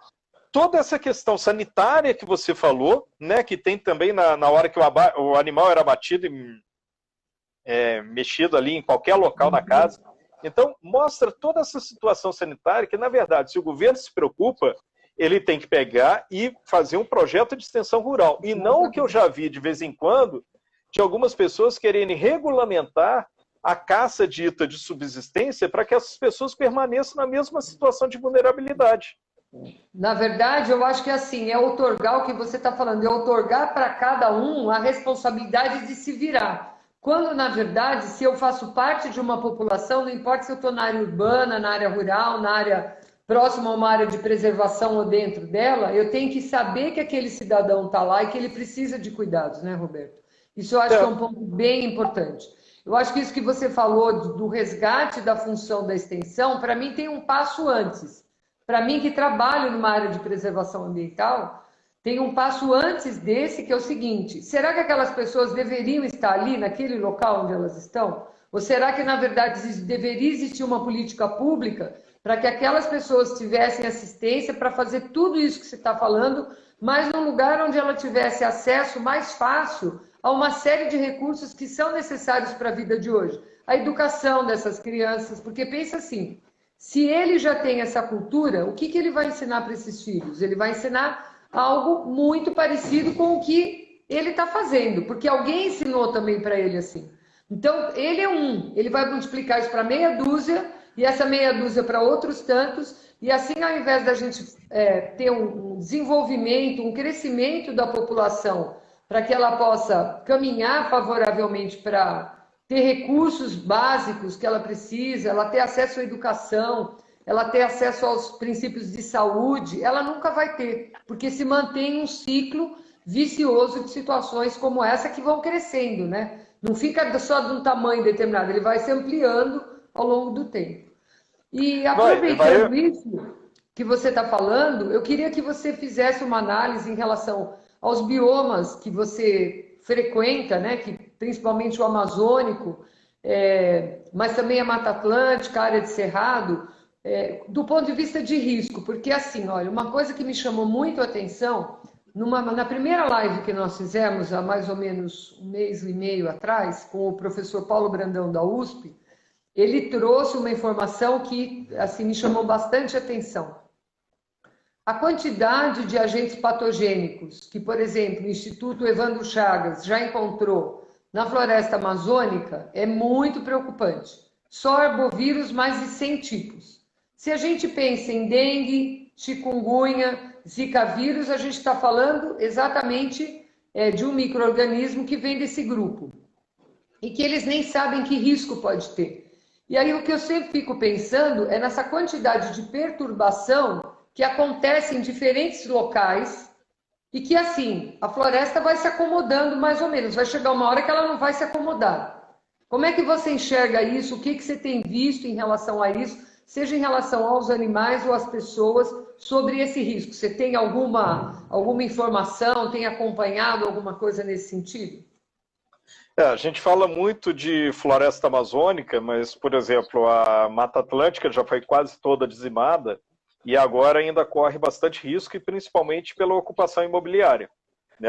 toda essa questão sanitária que você falou, né, que tem também na hora que o animal era abatido e mexido ali em qualquer local da casa. Então, mostra toda essa situação sanitária que, na verdade, se o governo se preocupa, ele tem que pegar e fazer um projeto de extensão rural. E não o que eu já vi de vez em quando, de algumas pessoas quererem regulamentar a caça dita de subsistência para que essas pessoas permaneçam na mesma situação de vulnerabilidade. Na verdade, eu acho que assim, é outorgar o que você está falando, é outorgar para cada um a responsabilidade de se virar. Quando, na verdade, se eu faço parte de uma população, não importa se eu estou na área urbana, na área rural, na área próxima a uma área de preservação ou dentro dela, eu tenho que saber que aquele cidadão está lá e que ele precisa de cuidados, né, Roberto? Isso eu acho que é um ponto bem importante. Eu acho que isso que você falou do resgate da função da extensão, para mim tem um passo antes. Para mim, que trabalho numa área de preservação ambiental, tem um passo antes desse, que é o seguinte: será que aquelas pessoas deveriam estar ali, naquele local onde elas estão? Ou será que, na verdade, deveria existir uma política pública para que aquelas pessoas tivessem assistência para fazer tudo isso que você está falando, mas num lugar onde ela tivesse acesso mais fácil a uma série de recursos que são necessários para a vida de hoje? A educação dessas crianças, porque pensa assim, se ele já tem essa cultura, o que ele vai ensinar para esses filhos? Ele vai ensinar algo muito parecido com o que ele está fazendo, porque alguém ensinou também para ele assim. Então, ele é ele vai multiplicar isso para meia dúzia, e essa meia dúzia para outros tantos, e assim, ao invés da gente ter um desenvolvimento, um crescimento da população, para que ela possa caminhar favoravelmente para ter recursos básicos que ela precisa, ela ter acesso à educação, ela ter acesso aos princípios de saúde, ela nunca vai ter, porque se mantém um ciclo vicioso de situações como essa que vão crescendo, né? Não fica só de um tamanho determinado, ele vai se ampliando ao longo do tempo. E aproveitando isso que você está falando, eu queria que você fizesse uma análise em relação aos biomas que você frequenta, né? Que principalmente o amazônico, mas também a Mata Atlântica, a área de Cerrado, do ponto de vista de risco, porque assim, olha, uma coisa que me chamou muito a atenção, na primeira live que nós fizemos há mais ou menos 1 mês e meio atrás, com o professor Paulo Brandão da USP, ele trouxe uma informação que assim, me chamou bastante atenção. A quantidade de agentes patogênicos que, por exemplo, o Instituto Evandro Chagas já encontrou na floresta amazônica é muito preocupante. Só arbovírus, mais de 100 tipos. Se a gente pensa em dengue, chikungunya, Zika vírus, a gente está falando exatamente de um micro-organismo que vem desse grupo e que eles nem sabem que risco pode ter. E aí o que eu sempre fico pensando é nessa quantidade de perturbação que acontece em diferentes locais e que, assim, a floresta vai se acomodando mais ou menos. Vai chegar uma hora que ela não vai se acomodar. Como é que você enxerga isso? O que você tem visto em relação a isso? Seja em relação aos animais ou às pessoas, sobre esse risco. Você tem alguma informação, tem acompanhado alguma coisa nesse sentido? A gente fala muito de floresta amazônica, mas, por exemplo, a Mata Atlântica já foi quase toda dizimada e agora ainda corre bastante risco, e principalmente pela ocupação imobiliária.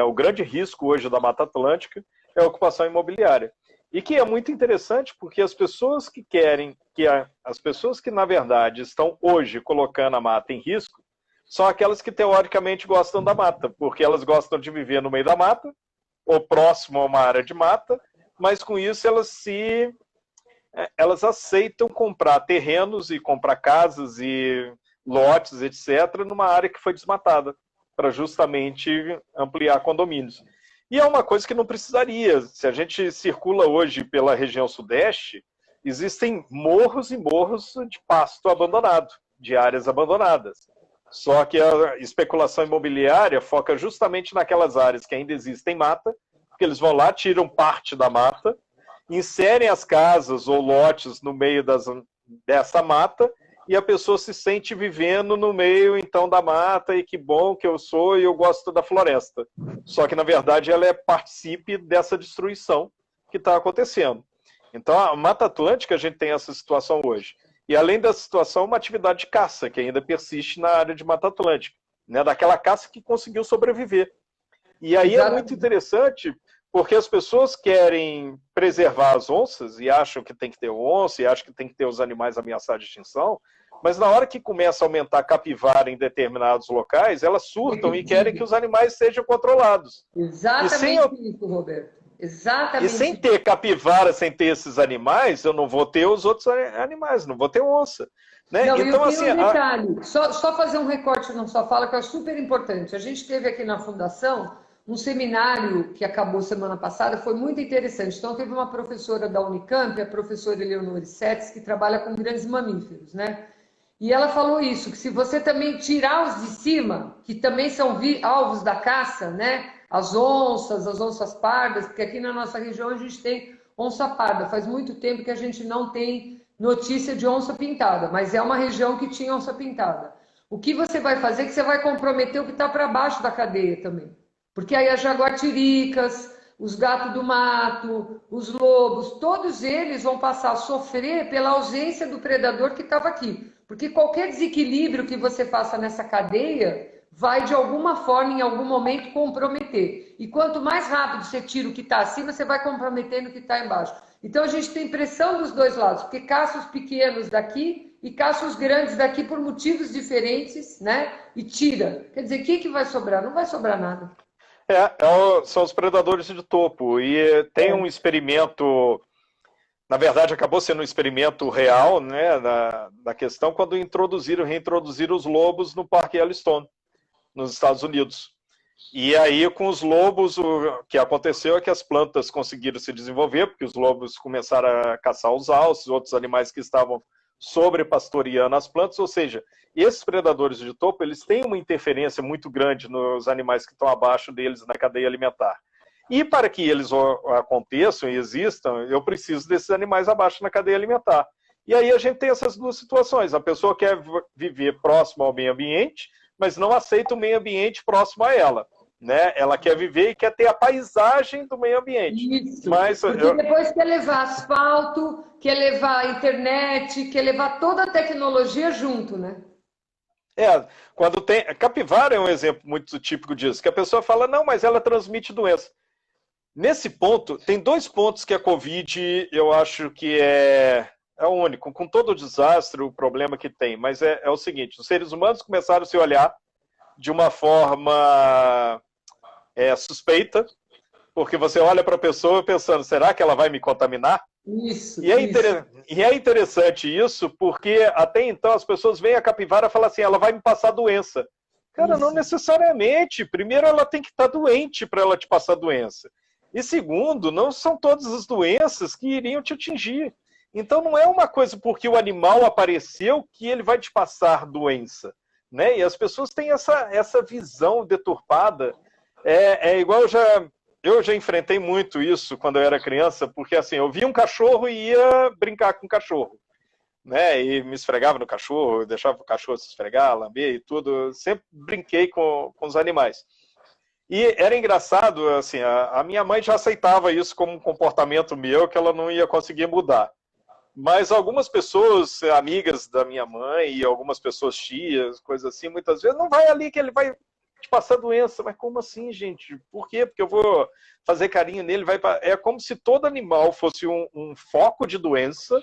O grande risco hoje da Mata Atlântica é a ocupação imobiliária. E que é muito interessante porque as pessoas que querem, as pessoas que, na verdade, estão hoje colocando a mata em risco, são aquelas que teoricamente gostam da mata, porque elas gostam de viver no meio da mata, ou próximo a uma área de mata, mas com isso elas aceitam comprar terrenos e comprar casas e lotes, etc., numa área que foi desmatada, para justamente ampliar condomínios. E é uma coisa que não precisaria. Se a gente circula hoje pela região sudeste, existem morros e morros de pasto abandonado, de áreas abandonadas. Só que a especulação imobiliária foca justamente naquelas áreas que ainda existem mata, porque eles vão lá, tiram parte da mata, inserem as casas ou lotes no meio dessa mata, e a pessoa se sente vivendo no meio, então, da mata, e que bom que eu sou e eu gosto da floresta. Só que, na verdade, ela participe dessa destruição que está acontecendo. Então, a Mata Atlântica, a gente tem essa situação hoje. E, além dessa situação, uma atividade de caça, que ainda persiste na área de Mata Atlântica, daquela caça que conseguiu sobreviver. E aí é muito interessante, porque as pessoas querem preservar as onças e acham que tem que ter onça, e acham que tem que ter os animais ameaçados de extinção, mas na hora que começa a aumentar a capivara em determinados locais, elas surtam e querem que os animais sejam controlados. Exatamente isso, Roberto. Exatamente. E sem ter capivara, sem ter esses animais, eu não vou ter os outros animais, não vou ter onça. Né? Não, então, assim, um detalhe, só fazer um recorte na sua fala, que é super importante. A gente teve aqui na Fundação um seminário que acabou semana passada, foi muito interessante. Então, teve uma professora da Unicamp, a professora Eleonore Setz, que trabalha com grandes mamíferos, né? E ela falou isso, que se você também tirar os de cima, que também são alvos da caça, né? As onças pardas, porque aqui na nossa região a gente tem onça parda. Faz muito tempo que a gente não tem notícia de onça pintada, mas é uma região que tinha onça pintada. O que você vai fazer é que você vai comprometer o que está para baixo da cadeia também. Porque aí as jaguatiricas, os gatos do mato, os lobos, todos eles vão passar a sofrer pela ausência do predador que estava aqui. Porque qualquer desequilíbrio que você faça nessa cadeia vai, de alguma forma, em algum momento, comprometer. E quanto mais rápido você tira o que está acima, você vai comprometendo o que está embaixo. Então, a gente tem pressão dos dois lados, porque caça os pequenos daqui e caça os grandes daqui por motivos diferentes, né? E tira. Quer dizer, o que vai sobrar? Não vai sobrar nada. São os predadores de topo. E tem um experimento, na verdade acabou sendo um experimento real, né, da questão, quando reintroduziram os lobos no Parque Yellowstone, nos Estados Unidos. E aí, com os lobos, o que aconteceu é que as plantas conseguiram se desenvolver, porque os lobos começaram a caçar os alces, outros animais que estavam sobrepastoreando as plantas, ou seja, esses predadores de topo, eles têm uma interferência muito grande nos animais que estão abaixo deles na cadeia alimentar. E para que eles aconteçam e existam, eu preciso desses animais abaixo na cadeia alimentar. E aí a gente tem essas duas situações. A pessoa quer viver próximo ao meio ambiente, mas não aceita o meio ambiente próximo a ela. Né? Ela quer viver e quer ter a paisagem do meio ambiente. Isso, mas porque depois quer levar asfalto, quer levar internet, quer levar toda a tecnologia junto, né? Quando tem... Capivara é um exemplo muito típico disso, que a pessoa fala, não, mas ela transmite doença. Nesse ponto, tem dois pontos que a Covid, eu acho que é o único, com todo o desastre, o problema que tem, mas é o seguinte, os seres humanos começaram a se olhar de uma forma suspeita, porque você olha para a pessoa pensando, será que ela vai me contaminar? Isso. E é interessante isso, porque até então as pessoas veem a capivara e falam assim, ela vai me passar doença. Cara, não Isso. necessariamente. Primeiro, ela tem que estar doente para ela te passar a doença. E segundo, não são todas as doenças que iriam te atingir. Então, não é uma coisa porque o animal apareceu que ele vai te passar doença. Né? E as pessoas têm essa visão deturpada. É igual eu já enfrentei muito isso quando eu era criança, porque assim, eu via um cachorro e ia brincar com o cachorro. Né? E me esfregava no cachorro, deixava o cachorro se esfregar, lamber e tudo. Eu sempre brinquei com os animais. E era engraçado, assim, a minha mãe já aceitava isso como um comportamento meu que ela não ia conseguir mudar. Mas algumas pessoas, amigas da minha mãe e algumas pessoas tias, coisas assim, muitas vezes, não vai ali que ele vai te passar doença. Mas como assim, gente? Por quê? Porque eu vou fazer carinho nele. É como se todo animal fosse um foco de doença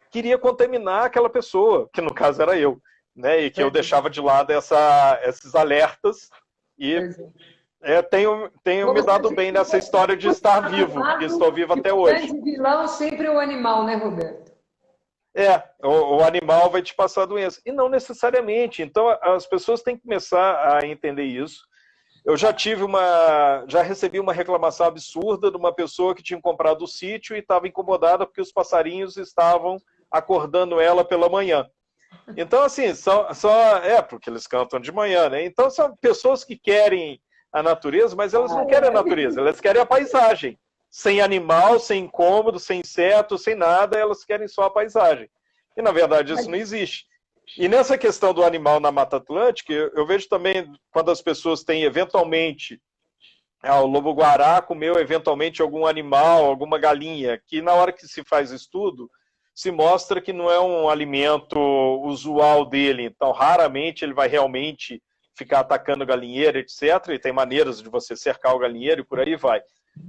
que iria contaminar aquela pessoa, que no caso era eu. Né? E que eu deixava de lado esses alertas e tenho me dado bem nessa história de estar vivo, e estou vivo até hoje. O grande vilão sempre é o animal, né, Roberto? O animal vai te passar a doença. E não necessariamente. Então, as pessoas têm que começar a entender isso. Eu já recebi uma reclamação absurda de uma pessoa que tinha comprado o sítio e estava incomodada porque os passarinhos estavam acordando ela pela manhã. Então, assim, porque eles cantam de manhã, né? Então, são pessoas que querem a natureza, mas elas não querem a natureza, elas querem a paisagem. Sem animal, sem incômodo, sem inseto, sem nada, elas querem só a paisagem. E, na verdade, isso não existe. E nessa questão do animal na Mata Atlântica, eu vejo também quando as pessoas têm, eventualmente, o lobo-guará comeu, eventualmente, algum animal, alguma galinha, que na hora que se faz estudo, se mostra que não é um alimento usual dele. Então, raramente ele vai realmente ficar atacando galinheiro, etc. E tem maneiras de você cercar o galinheiro e por aí vai.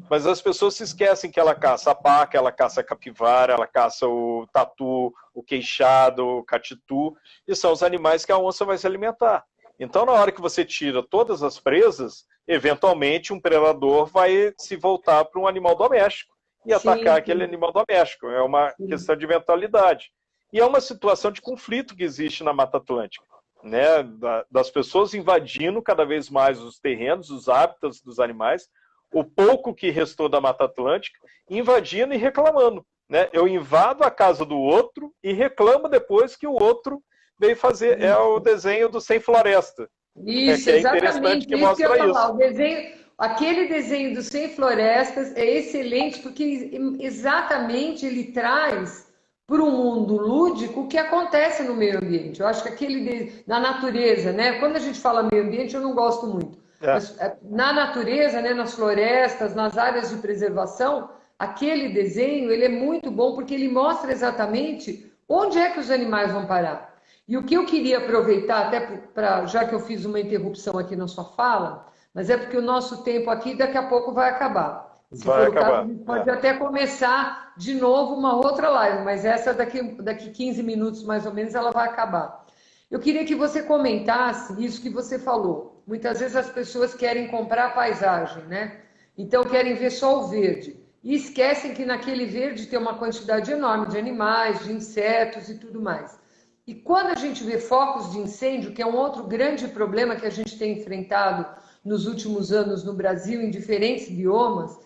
Mas as pessoas se esquecem que ela caça a paca, ela caça a capivara, ela caça o tatu, o queixado, o catitu, e são os animais que a onça vai se alimentar. Então, na hora que você tira todas as presas, eventualmente um predador vai se voltar para um animal doméstico e atacar aquele animal doméstico. É uma questão de mentalidade. E é uma situação de conflito que existe na Mata Atlântica, né? Das pessoas invadindo cada vez mais os terrenos, os hábitats dos animais, o pouco que restou da Mata Atlântica, invadindo e reclamando. Né? Eu invado a casa do outro e reclamo depois que o outro veio fazer. É o desenho do Sem Floresta. Isso, que é interessante, que mostra isso. O desenho, aquele desenho do Sem Florestas é excelente, porque exatamente ele traz para o mundo lúdico o que acontece no meio ambiente. Eu acho que na natureza, né? Quando a gente fala meio ambiente, eu não gosto muito. Mas, na natureza, né, nas florestas, nas áreas de preservação, aquele desenho ele é muito bom porque ele mostra exatamente onde é que os animais vão parar. E o que eu queria aproveitar, até já que eu fiz uma interrupção aqui na sua fala, mas é porque o nosso tempo aqui daqui a pouco vai acabar. Se for o caso, a gente pode até começar de novo uma outra live, mas essa daqui 15 minutos mais ou menos ela vai acabar. Eu queria que você comentasse isso que você falou. Muitas vezes as pessoas querem comprar a paisagem, né? Então querem ver só o verde. E esquecem que naquele verde tem uma quantidade enorme de animais, de insetos e tudo mais. E quando a gente vê focos de incêndio, que é um outro grande problema que a gente tem enfrentado nos últimos anos no Brasil, em diferentes biomas,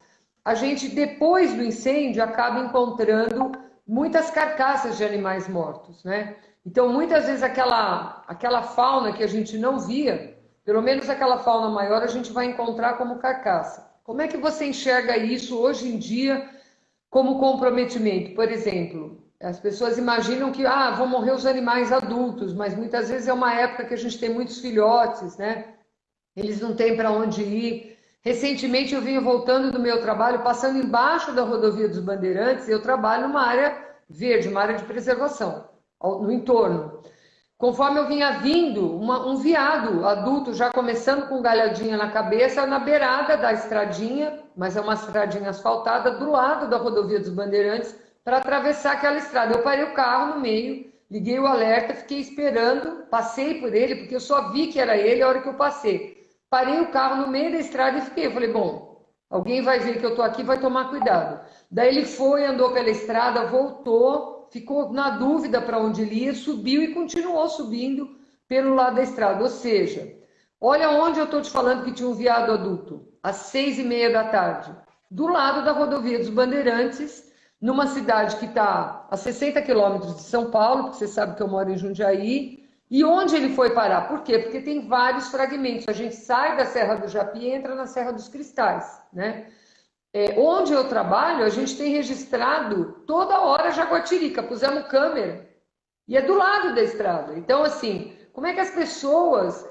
a gente, depois do incêndio, acaba encontrando muitas carcaças de animais mortos, né? Então, muitas vezes, aquela fauna que a gente não via, pelo menos aquela fauna maior, a gente vai encontrar como carcaça. Como é que você enxerga isso hoje em dia como comprometimento? Por exemplo, as pessoas imaginam que vão morrer os animais adultos, mas muitas vezes é uma época que a gente tem muitos filhotes, né? Eles não têm para onde ir. Recentemente eu vinha voltando do meu trabalho, passando embaixo da rodovia dos Bandeirantes, e eu trabalho numa área verde, uma área de preservação, no entorno. Conforme eu vinha vindo, um veado adulto, já começando com galhadinha na cabeça, na beirada da estradinha, mas é uma estradinha asfaltada, do lado da rodovia dos Bandeirantes, para atravessar aquela estrada. Eu parei o carro no meio, liguei o alerta, fiquei esperando, passei por ele, porque eu só vi que era ele a hora que eu passei. Parei o carro no meio da estrada e fiquei. Eu falei, bom, alguém vai ver que eu tô aqui, vai tomar cuidado. Daí ele foi, andou pela estrada, voltou, ficou na dúvida para onde ele ia, subiu e continuou subindo pelo lado da estrada. Ou seja, Olha onde eu estou te falando que tinha um veado adulto, às 6h30 da tarde, do lado da rodovia dos Bandeirantes, numa cidade que está a 60 quilômetros de São Paulo, porque você sabe que eu moro em Jundiaí. E onde ele foi parar? Por quê? Porque tem vários fragmentos. A gente sai da Serra do Japi e entra na Serra dos Cristais, né? Onde eu trabalho, a gente tem registrado toda hora Jaguatirica, pusemos câmera e é do lado da estrada. Então, assim, como é que as pessoas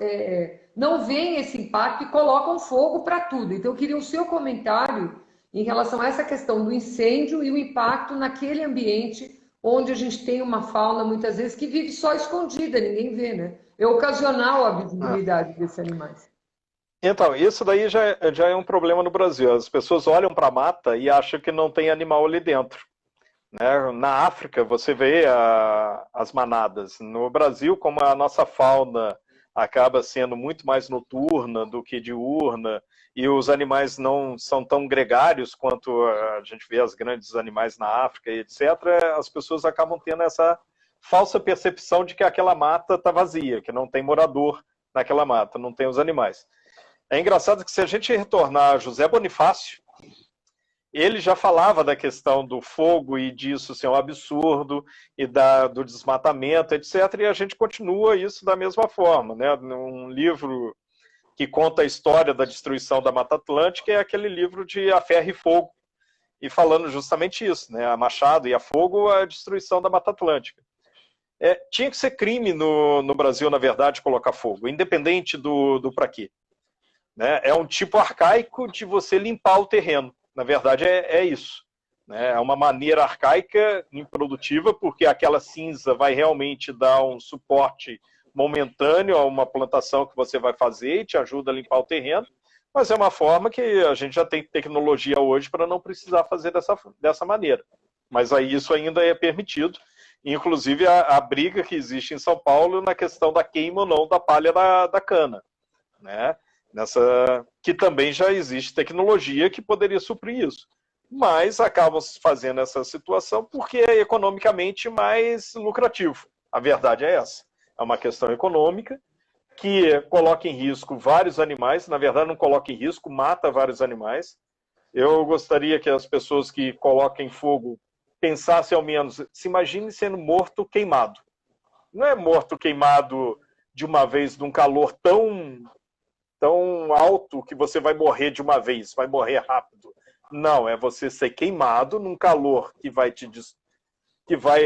não veem esse impacto e colocam fogo para tudo? Então, eu queria o seu comentário em relação a essa questão do incêndio e o impacto naquele ambiente onde a gente tem uma fauna, muitas vezes, que vive só escondida, ninguém vê, né? É ocasional a visibilidade desses animais. Então, isso daí já é um problema no Brasil. As pessoas olham para a mata e acham que não tem animal ali dentro, né? Na África, você vê as manadas. No Brasil, como a nossa fauna acaba sendo muito mais noturna do que diurna, e os animais não são tão gregários quanto a gente vê os grandes animais na África, etc., as pessoas acabam tendo essa falsa percepção de que aquela mata está vazia, que não tem morador naquela mata, não tem os animais. É engraçado que se a gente retornar a José Bonifácio, ele já falava da questão do fogo e disso ser um absurdo, e do desmatamento, etc., e a gente continua isso da mesma forma, né? Um livro que conta a história da destruição da Mata Atlântica é aquele livro de A Ferro e Fogo, e falando justamente isso, né? A machado e a fogo, a destruição da Mata Atlântica. Tinha que ser crime no Brasil, na verdade, colocar fogo, independente do para quê. Né? É um tipo arcaico de você limpar o terreno. Na verdade, é isso. Né? É uma maneira arcaica, improdutiva, porque aquela cinza vai realmente dar um suporte momentâneo a uma plantação que você vai fazer e te ajuda a limpar o terreno, mas é uma forma que a gente já tem tecnologia hoje para não precisar fazer dessa maneira. Mas aí isso ainda é permitido. Inclusive a briga que existe em São Paulo na questão da queima ou não da palha da cana. Né? Que também já existe tecnologia que poderia suprir isso. Mas acabam fazendo essa situação porque é economicamente mais lucrativo. A verdade é essa. É uma questão econômica que coloca em risco vários animais. Na verdade, não coloca em risco, mata vários animais. Eu gostaria que as pessoas que coloquem fogo pensassem ao menos, se imagine sendo morto queimado. Não é morto queimado de uma vez, de um calor tão alto que você vai morrer de uma vez, vai morrer rápido. Não, é você ser queimado num calor que vai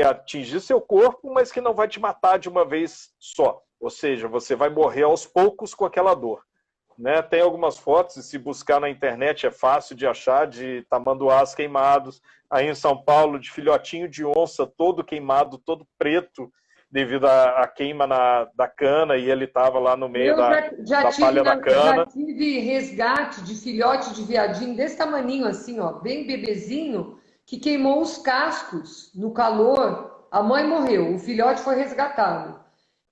atingir seu corpo, mas que não vai te matar de uma vez só. Ou seja, você vai morrer aos poucos com aquela dor. Né? Tem algumas fotos, e se buscar na internet é fácil de achar, de tamanduás queimados, aí em São Paulo, de filhotinho de onça, todo queimado, todo preto, devido à queima da cana, e ele estava lá no meio da palha da cana. Já tive resgate de filhote de viadinho desse tamaninho assim, ó, bem bebezinho, que queimou os cascos no calor. A mãe morreu, o filhote foi resgatado,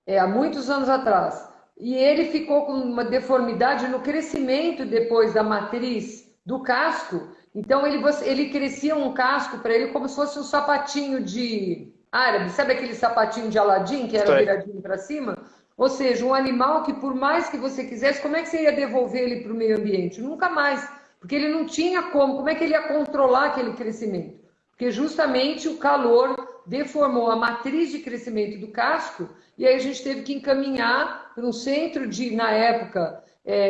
há muitos anos atrás. E ele ficou com uma deformidade no crescimento depois da matriz do casco. Então ele crescia um casco para ele como se fosse um sapatinho de árabe, sabe aquele sapatinho de Aladim que era viradinho para cima? Ou seja, um animal que por mais que você quisesse, como é que você ia devolver ele para o meio ambiente? Nunca mais, porque ele não tinha como é que ele ia controlar aquele crescimento? Porque justamente o calor deformou a matriz de crescimento do casco e aí a gente teve que encaminhar para um centro na época,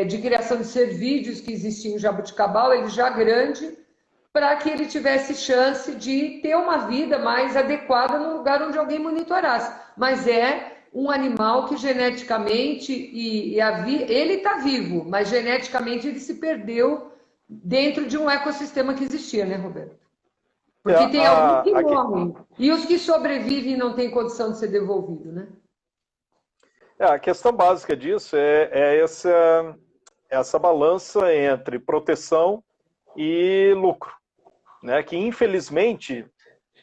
de criação de cervídeos que existia em Jaboticabal, ele já grande, para que ele tivesse chance de ter uma vida mais adequada num lugar onde alguém monitorasse. Mas é um animal que geneticamente, ele está vivo, mas geneticamente ele se perdeu dentro de um ecossistema que existia, né, Roberto? Porque tem alguns que morrem, e os que sobrevivem não têm condição de ser devolvido, né? A questão básica disso é essa balança entre proteção e lucro. Né, que infelizmente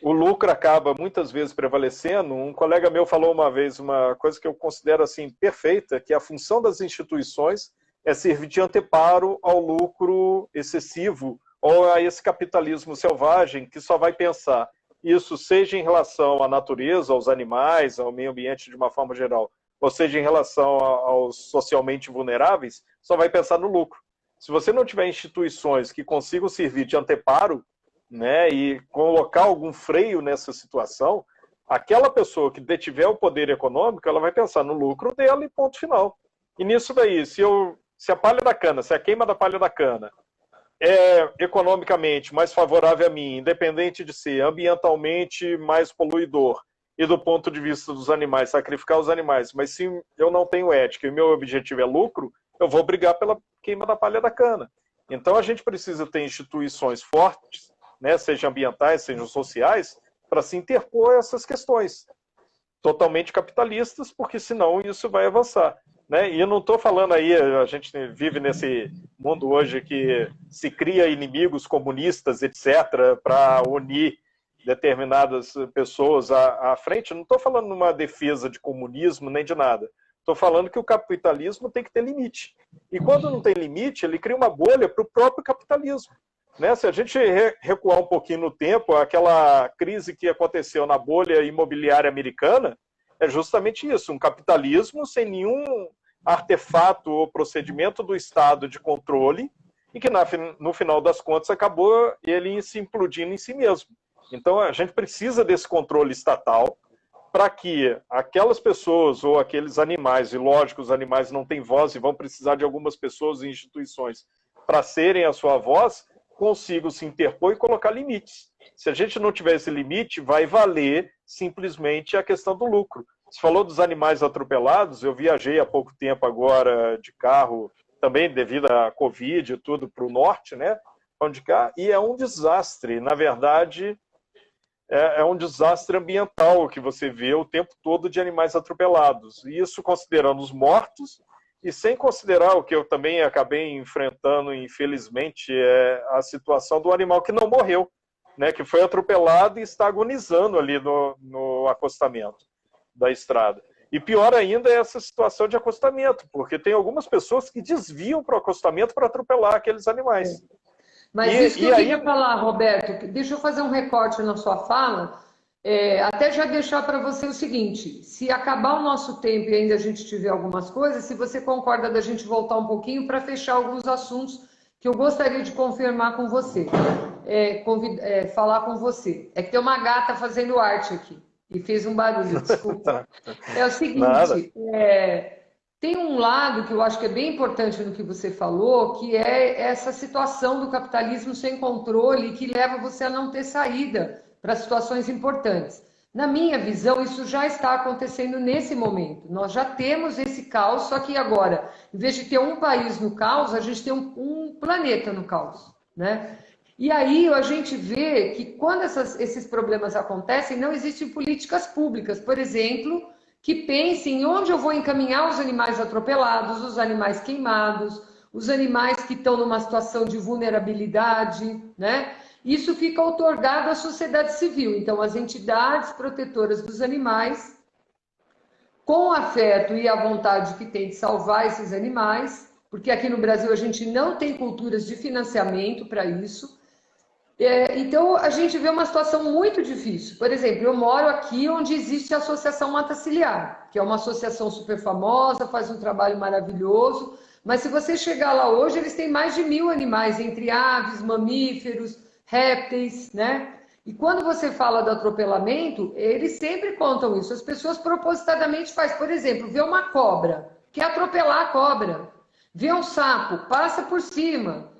o lucro acaba muitas vezes prevalecendo. Um colega meu falou uma vez uma coisa que eu considero assim perfeita, que a função das instituições é servir de anteparo ao lucro excessivo ou a esse capitalismo selvagem que só vai pensar isso seja em relação à natureza, aos animais, ao meio ambiente de uma forma geral, ou seja, em relação aos socialmente vulneráveis, só vai pensar no lucro. Se você não tiver instituições que consigam servir de anteparo, né, e colocar algum freio nessa situação, aquela pessoa que detiver o poder econômico, ela vai pensar no lucro dela e ponto final. E nisso daí, se a palha da cana, se a queima da palha da cana é economicamente mais favorável a mim, independente de ser ambientalmente mais poluidor e do ponto de vista dos animais, sacrificar os animais, mas se eu não tenho ética e meu objetivo é lucro, eu vou brigar pela queima da palha da cana. Então a gente precisa ter instituições fortes, né, sejam ambientais, sejam sociais, para se interpor essas questões totalmente capitalistas, porque senão isso vai avançar. Né? E eu não estou falando aí, a gente vive nesse mundo hoje que se cria inimigos comunistas, etc., para unir determinadas pessoas à frente. Não estou falando numa defesa de comunismo nem de nada. Estou falando que o capitalismo tem que ter limite. E quando não tem limite, ele cria uma bolha para o próprio capitalismo. Né? Se a gente recuar um pouquinho no tempo, aquela crise que aconteceu na bolha imobiliária americana é justamente isso, um capitalismo sem nenhum artefato ou procedimento do Estado de controle e que, no final das contas, acabou ele se implodindo em si mesmo. Então, a gente precisa desse controle estatal para que aquelas pessoas ou aqueles animais, e lógico, os animais não têm voz e vão precisar de algumas pessoas e instituições para serem a sua voz, consigam se interpor e colocar limites. Se a gente não tiver esse limite, vai valer simplesmente a questão do lucro. Você falou dos animais atropelados, eu viajei há pouco tempo agora de carro, também devido à Covid e tudo, para o norte, né? E é um desastre. Na verdade, é um desastre ambiental que você vê o tempo todo de animais atropelados. E isso considerando os mortos e sem considerar o que eu também acabei enfrentando, infelizmente, é a situação do animal que não morreu, né? Que foi atropelado e está agonizando ali no acostamento da estrada. E pior ainda é essa situação de acostamento, porque tem algumas pessoas que desviam para o acostamento para atropelar aqueles animais. Mas isso que eu queria falar, Roberto, deixa eu fazer um recorte na sua fala, até já deixar para você o seguinte, se acabar o nosso tempo e ainda a gente tiver algumas coisas, se você concorda da gente voltar um pouquinho para fechar alguns assuntos que eu gostaria de confirmar com você, falar com você. É que tem uma gata fazendo arte aqui. E fez um barulho, desculpa. É o seguinte, tem um lado que eu acho que é bem importante no que você falou, que é essa situação do capitalismo sem controle que leva você a não ter saída para situações importantes. Na minha visão, isso já está acontecendo nesse momento. Nós já temos esse caos, só que agora, em vez de ter um país no caos, a gente tem um planeta no caos, né? E aí a gente vê que quando esses problemas acontecem, não existem políticas públicas, por exemplo, que pensem onde eu vou encaminhar os animais atropelados, os animais queimados, os animais que estão numa situação de vulnerabilidade, né? Isso fica outorgado à sociedade civil. Então, as entidades protetoras dos animais, com o afeto e a vontade que tem de salvar esses animais, porque aqui no Brasil a gente não tem culturas de financiamento para isso. Então, a gente vê uma situação muito difícil. Por exemplo, eu moro aqui onde existe a Associação Mata Ciliar, que é uma associação super famosa, faz um trabalho maravilhoso, mas se você chegar lá hoje, eles têm mais de 1000 animais, entre aves, mamíferos, répteis, né? E quando você fala do atropelamento, eles sempre contam isso. As pessoas propositadamente fazem, por exemplo, vê uma cobra, quer atropelar a cobra. Vê um sapo, passa por cima.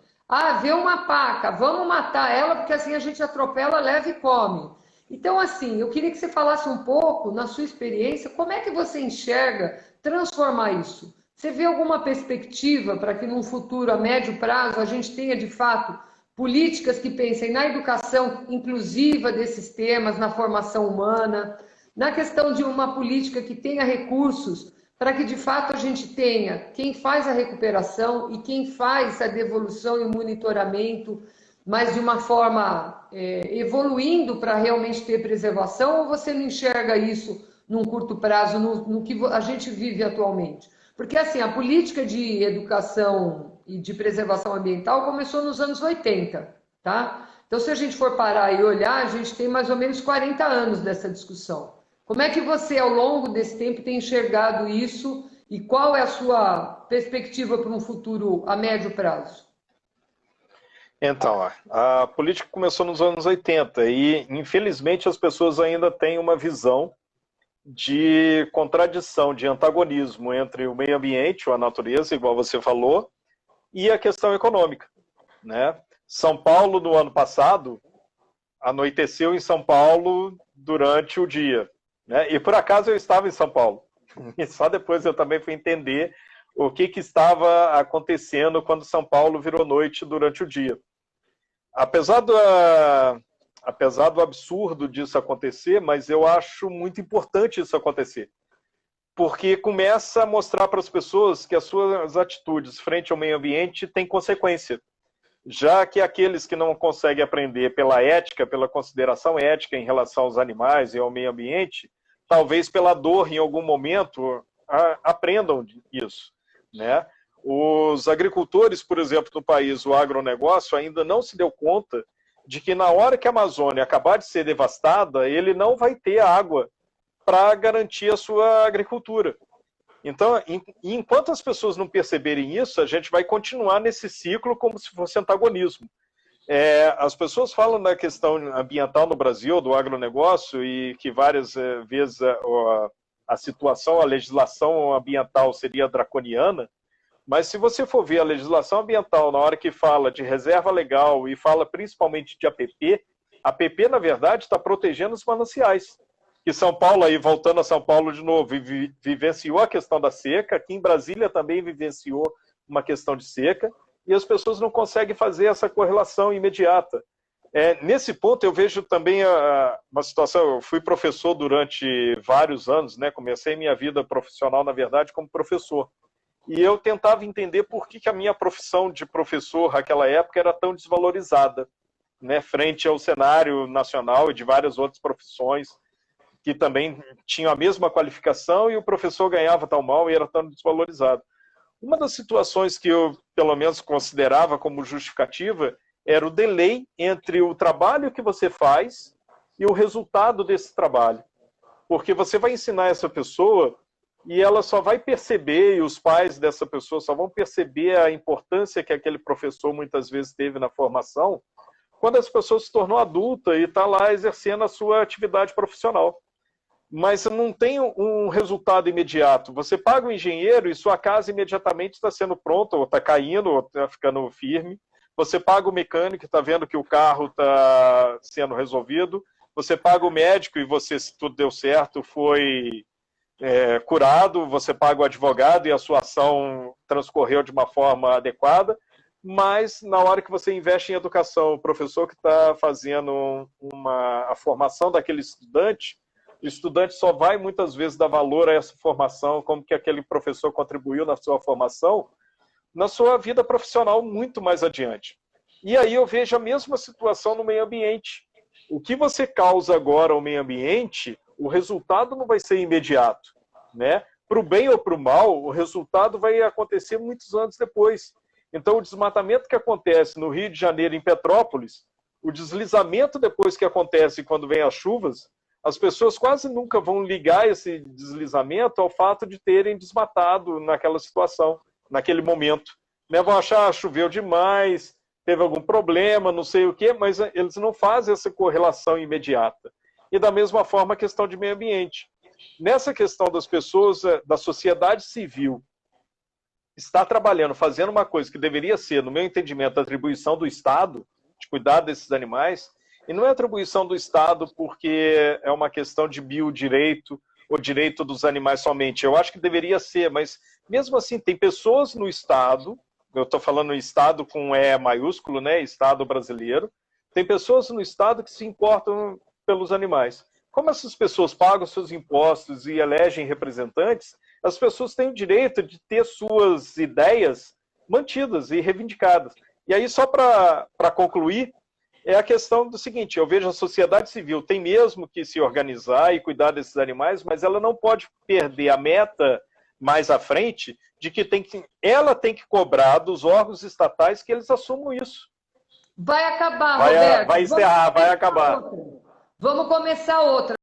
Vê uma paca, vamos matar ela, porque assim a gente atropela, leva e come. Então, assim, eu queria que você falasse um pouco, na sua experiência, como é que você enxerga transformar isso? Você vê alguma perspectiva para que num futuro a médio prazo a gente tenha, de fato, políticas que pensem na educação inclusiva desses temas, na formação humana, na questão de uma política que tenha recursos para que de fato a gente tenha quem faz a recuperação e quem faz a devolução e o monitoramento, mas de uma forma evoluindo para realmente ter preservação, ou você não enxerga isso num curto prazo, no que a gente vive atualmente? Porque assim, a política de educação e de preservação ambiental começou nos anos 80, tá? Então, se a gente for parar e olhar, a gente tem mais ou menos 40 anos dessa discussão. Como é que você, ao longo desse tempo, tem enxergado isso e qual é a sua perspectiva para um futuro a médio prazo? Então, a política começou nos anos 80 e, infelizmente, as pessoas ainda têm uma visão de contradição, de antagonismo entre o meio ambiente, ou a natureza, igual você falou, e a questão econômica, né? São Paulo, no ano passado, anoiteceu em São Paulo durante o dia, né? E por acaso eu estava em São Paulo. E só depois eu também fui entender o que estava acontecendo quando São Paulo virou noite durante o dia. Apesar do absurdo disso acontecer, mas eu acho muito importante isso acontecer, porque começa a mostrar para as pessoas que as suas atitudes frente ao meio ambiente têm consequência, já que aqueles que não conseguem aprender pela ética, pela consideração ética em relação aos animais e ao meio ambiente, talvez pela dor em algum momento aprendam isso, né? Os agricultores, por exemplo, no país, o agronegócio ainda não se deu conta de que na hora que a Amazônia acabar de ser devastada, ele não vai ter água para garantir a sua agricultura. Então, enquanto as pessoas não perceberem isso, a gente vai continuar nesse ciclo como se fosse antagonismo. As pessoas falam da questão ambiental no Brasil, do agronegócio, e que várias vezes a situação, a legislação ambiental seria draconiana, mas se você for ver a legislação ambiental na hora que fala de reserva legal e fala principalmente de APP, a APP, na verdade, está protegendo os mananciais. Que São Paulo, aí voltando a São Paulo de novo, vivenciou a questão da seca, aqui em Brasília também vivenciou uma questão de seca, e as pessoas não conseguem fazer essa correlação imediata. Nesse ponto, eu vejo também uma situação, eu fui professor durante vários anos, né? Comecei minha vida profissional, na verdade, como professor. E eu tentava entender por que a minha profissão de professor naquela época era tão desvalorizada, né, frente ao cenário nacional e de várias outras profissões que também tinham a mesma qualificação e o professor ganhava tão mal e era tão desvalorizado. Uma das situações que eu, pelo menos, considerava como justificativa era o delay entre o trabalho que você faz e o resultado desse trabalho. Porque você vai ensinar essa pessoa e ela só vai perceber, e os pais dessa pessoa só vão perceber a importância que aquele professor muitas vezes teve na formação, quando essa pessoa se tornou adulta e está lá exercendo a sua atividade profissional. Mas não tem um resultado imediato. Você paga o engenheiro e sua casa imediatamente está sendo pronta, ou está caindo, ou está ficando firme. Você paga o mecânico e está vendo que o carro está sendo resolvido. Você paga o médico e você, se tudo deu certo, foi curado, você paga o advogado e a sua ação transcorreu de uma forma adequada, mas na hora que você investe em educação, o professor que está fazendo a formação daquele estudante, o estudante só vai muitas vezes dar valor a essa formação, como que aquele professor contribuiu na sua formação, na sua vida profissional muito mais adiante. E aí eu vejo a mesma situação no meio ambiente. O que você causa agora ao meio ambiente, o resultado não vai ser imediato, né? Para o bem ou para o mal, o resultado vai acontecer muitos anos depois. Então, o desmatamento que acontece no Rio de Janeiro, em Petrópolis, o deslizamento depois que acontece quando vem as chuvas, as pessoas quase nunca vão ligar esse deslizamento ao fato de terem desmatado naquela situação, naquele momento. Né? Vão achar choveu demais, teve algum problema, não sei o quê, mas eles não fazem essa correlação imediata. E da mesma forma a questão de meio ambiente. Nessa questão das pessoas, da sociedade civil, está trabalhando, fazendo uma coisa que deveria ser, no meu entendimento, a atribuição do Estado, de cuidar desses animais, e não é atribuição do Estado porque é uma questão de biodireito ou direito dos animais somente. Eu acho que deveria ser, mas mesmo assim tem pessoas no Estado, eu estou falando Estado com E maiúsculo, né, Estado brasileiro, tem pessoas no Estado que se importam pelos animais. Como essas pessoas pagam seus impostos e elegem representantes, as pessoas têm o direito de ter suas ideias mantidas e reivindicadas. E aí, só para concluir, é a questão do seguinte, eu vejo a sociedade civil tem mesmo que se organizar e cuidar desses animais, mas ela não pode perder a meta mais à frente de que ela tem que cobrar dos órgãos estatais que eles assumam isso. Vai acabar, Roberto. Vai encerrar, vai acabar. Vamos começar outra.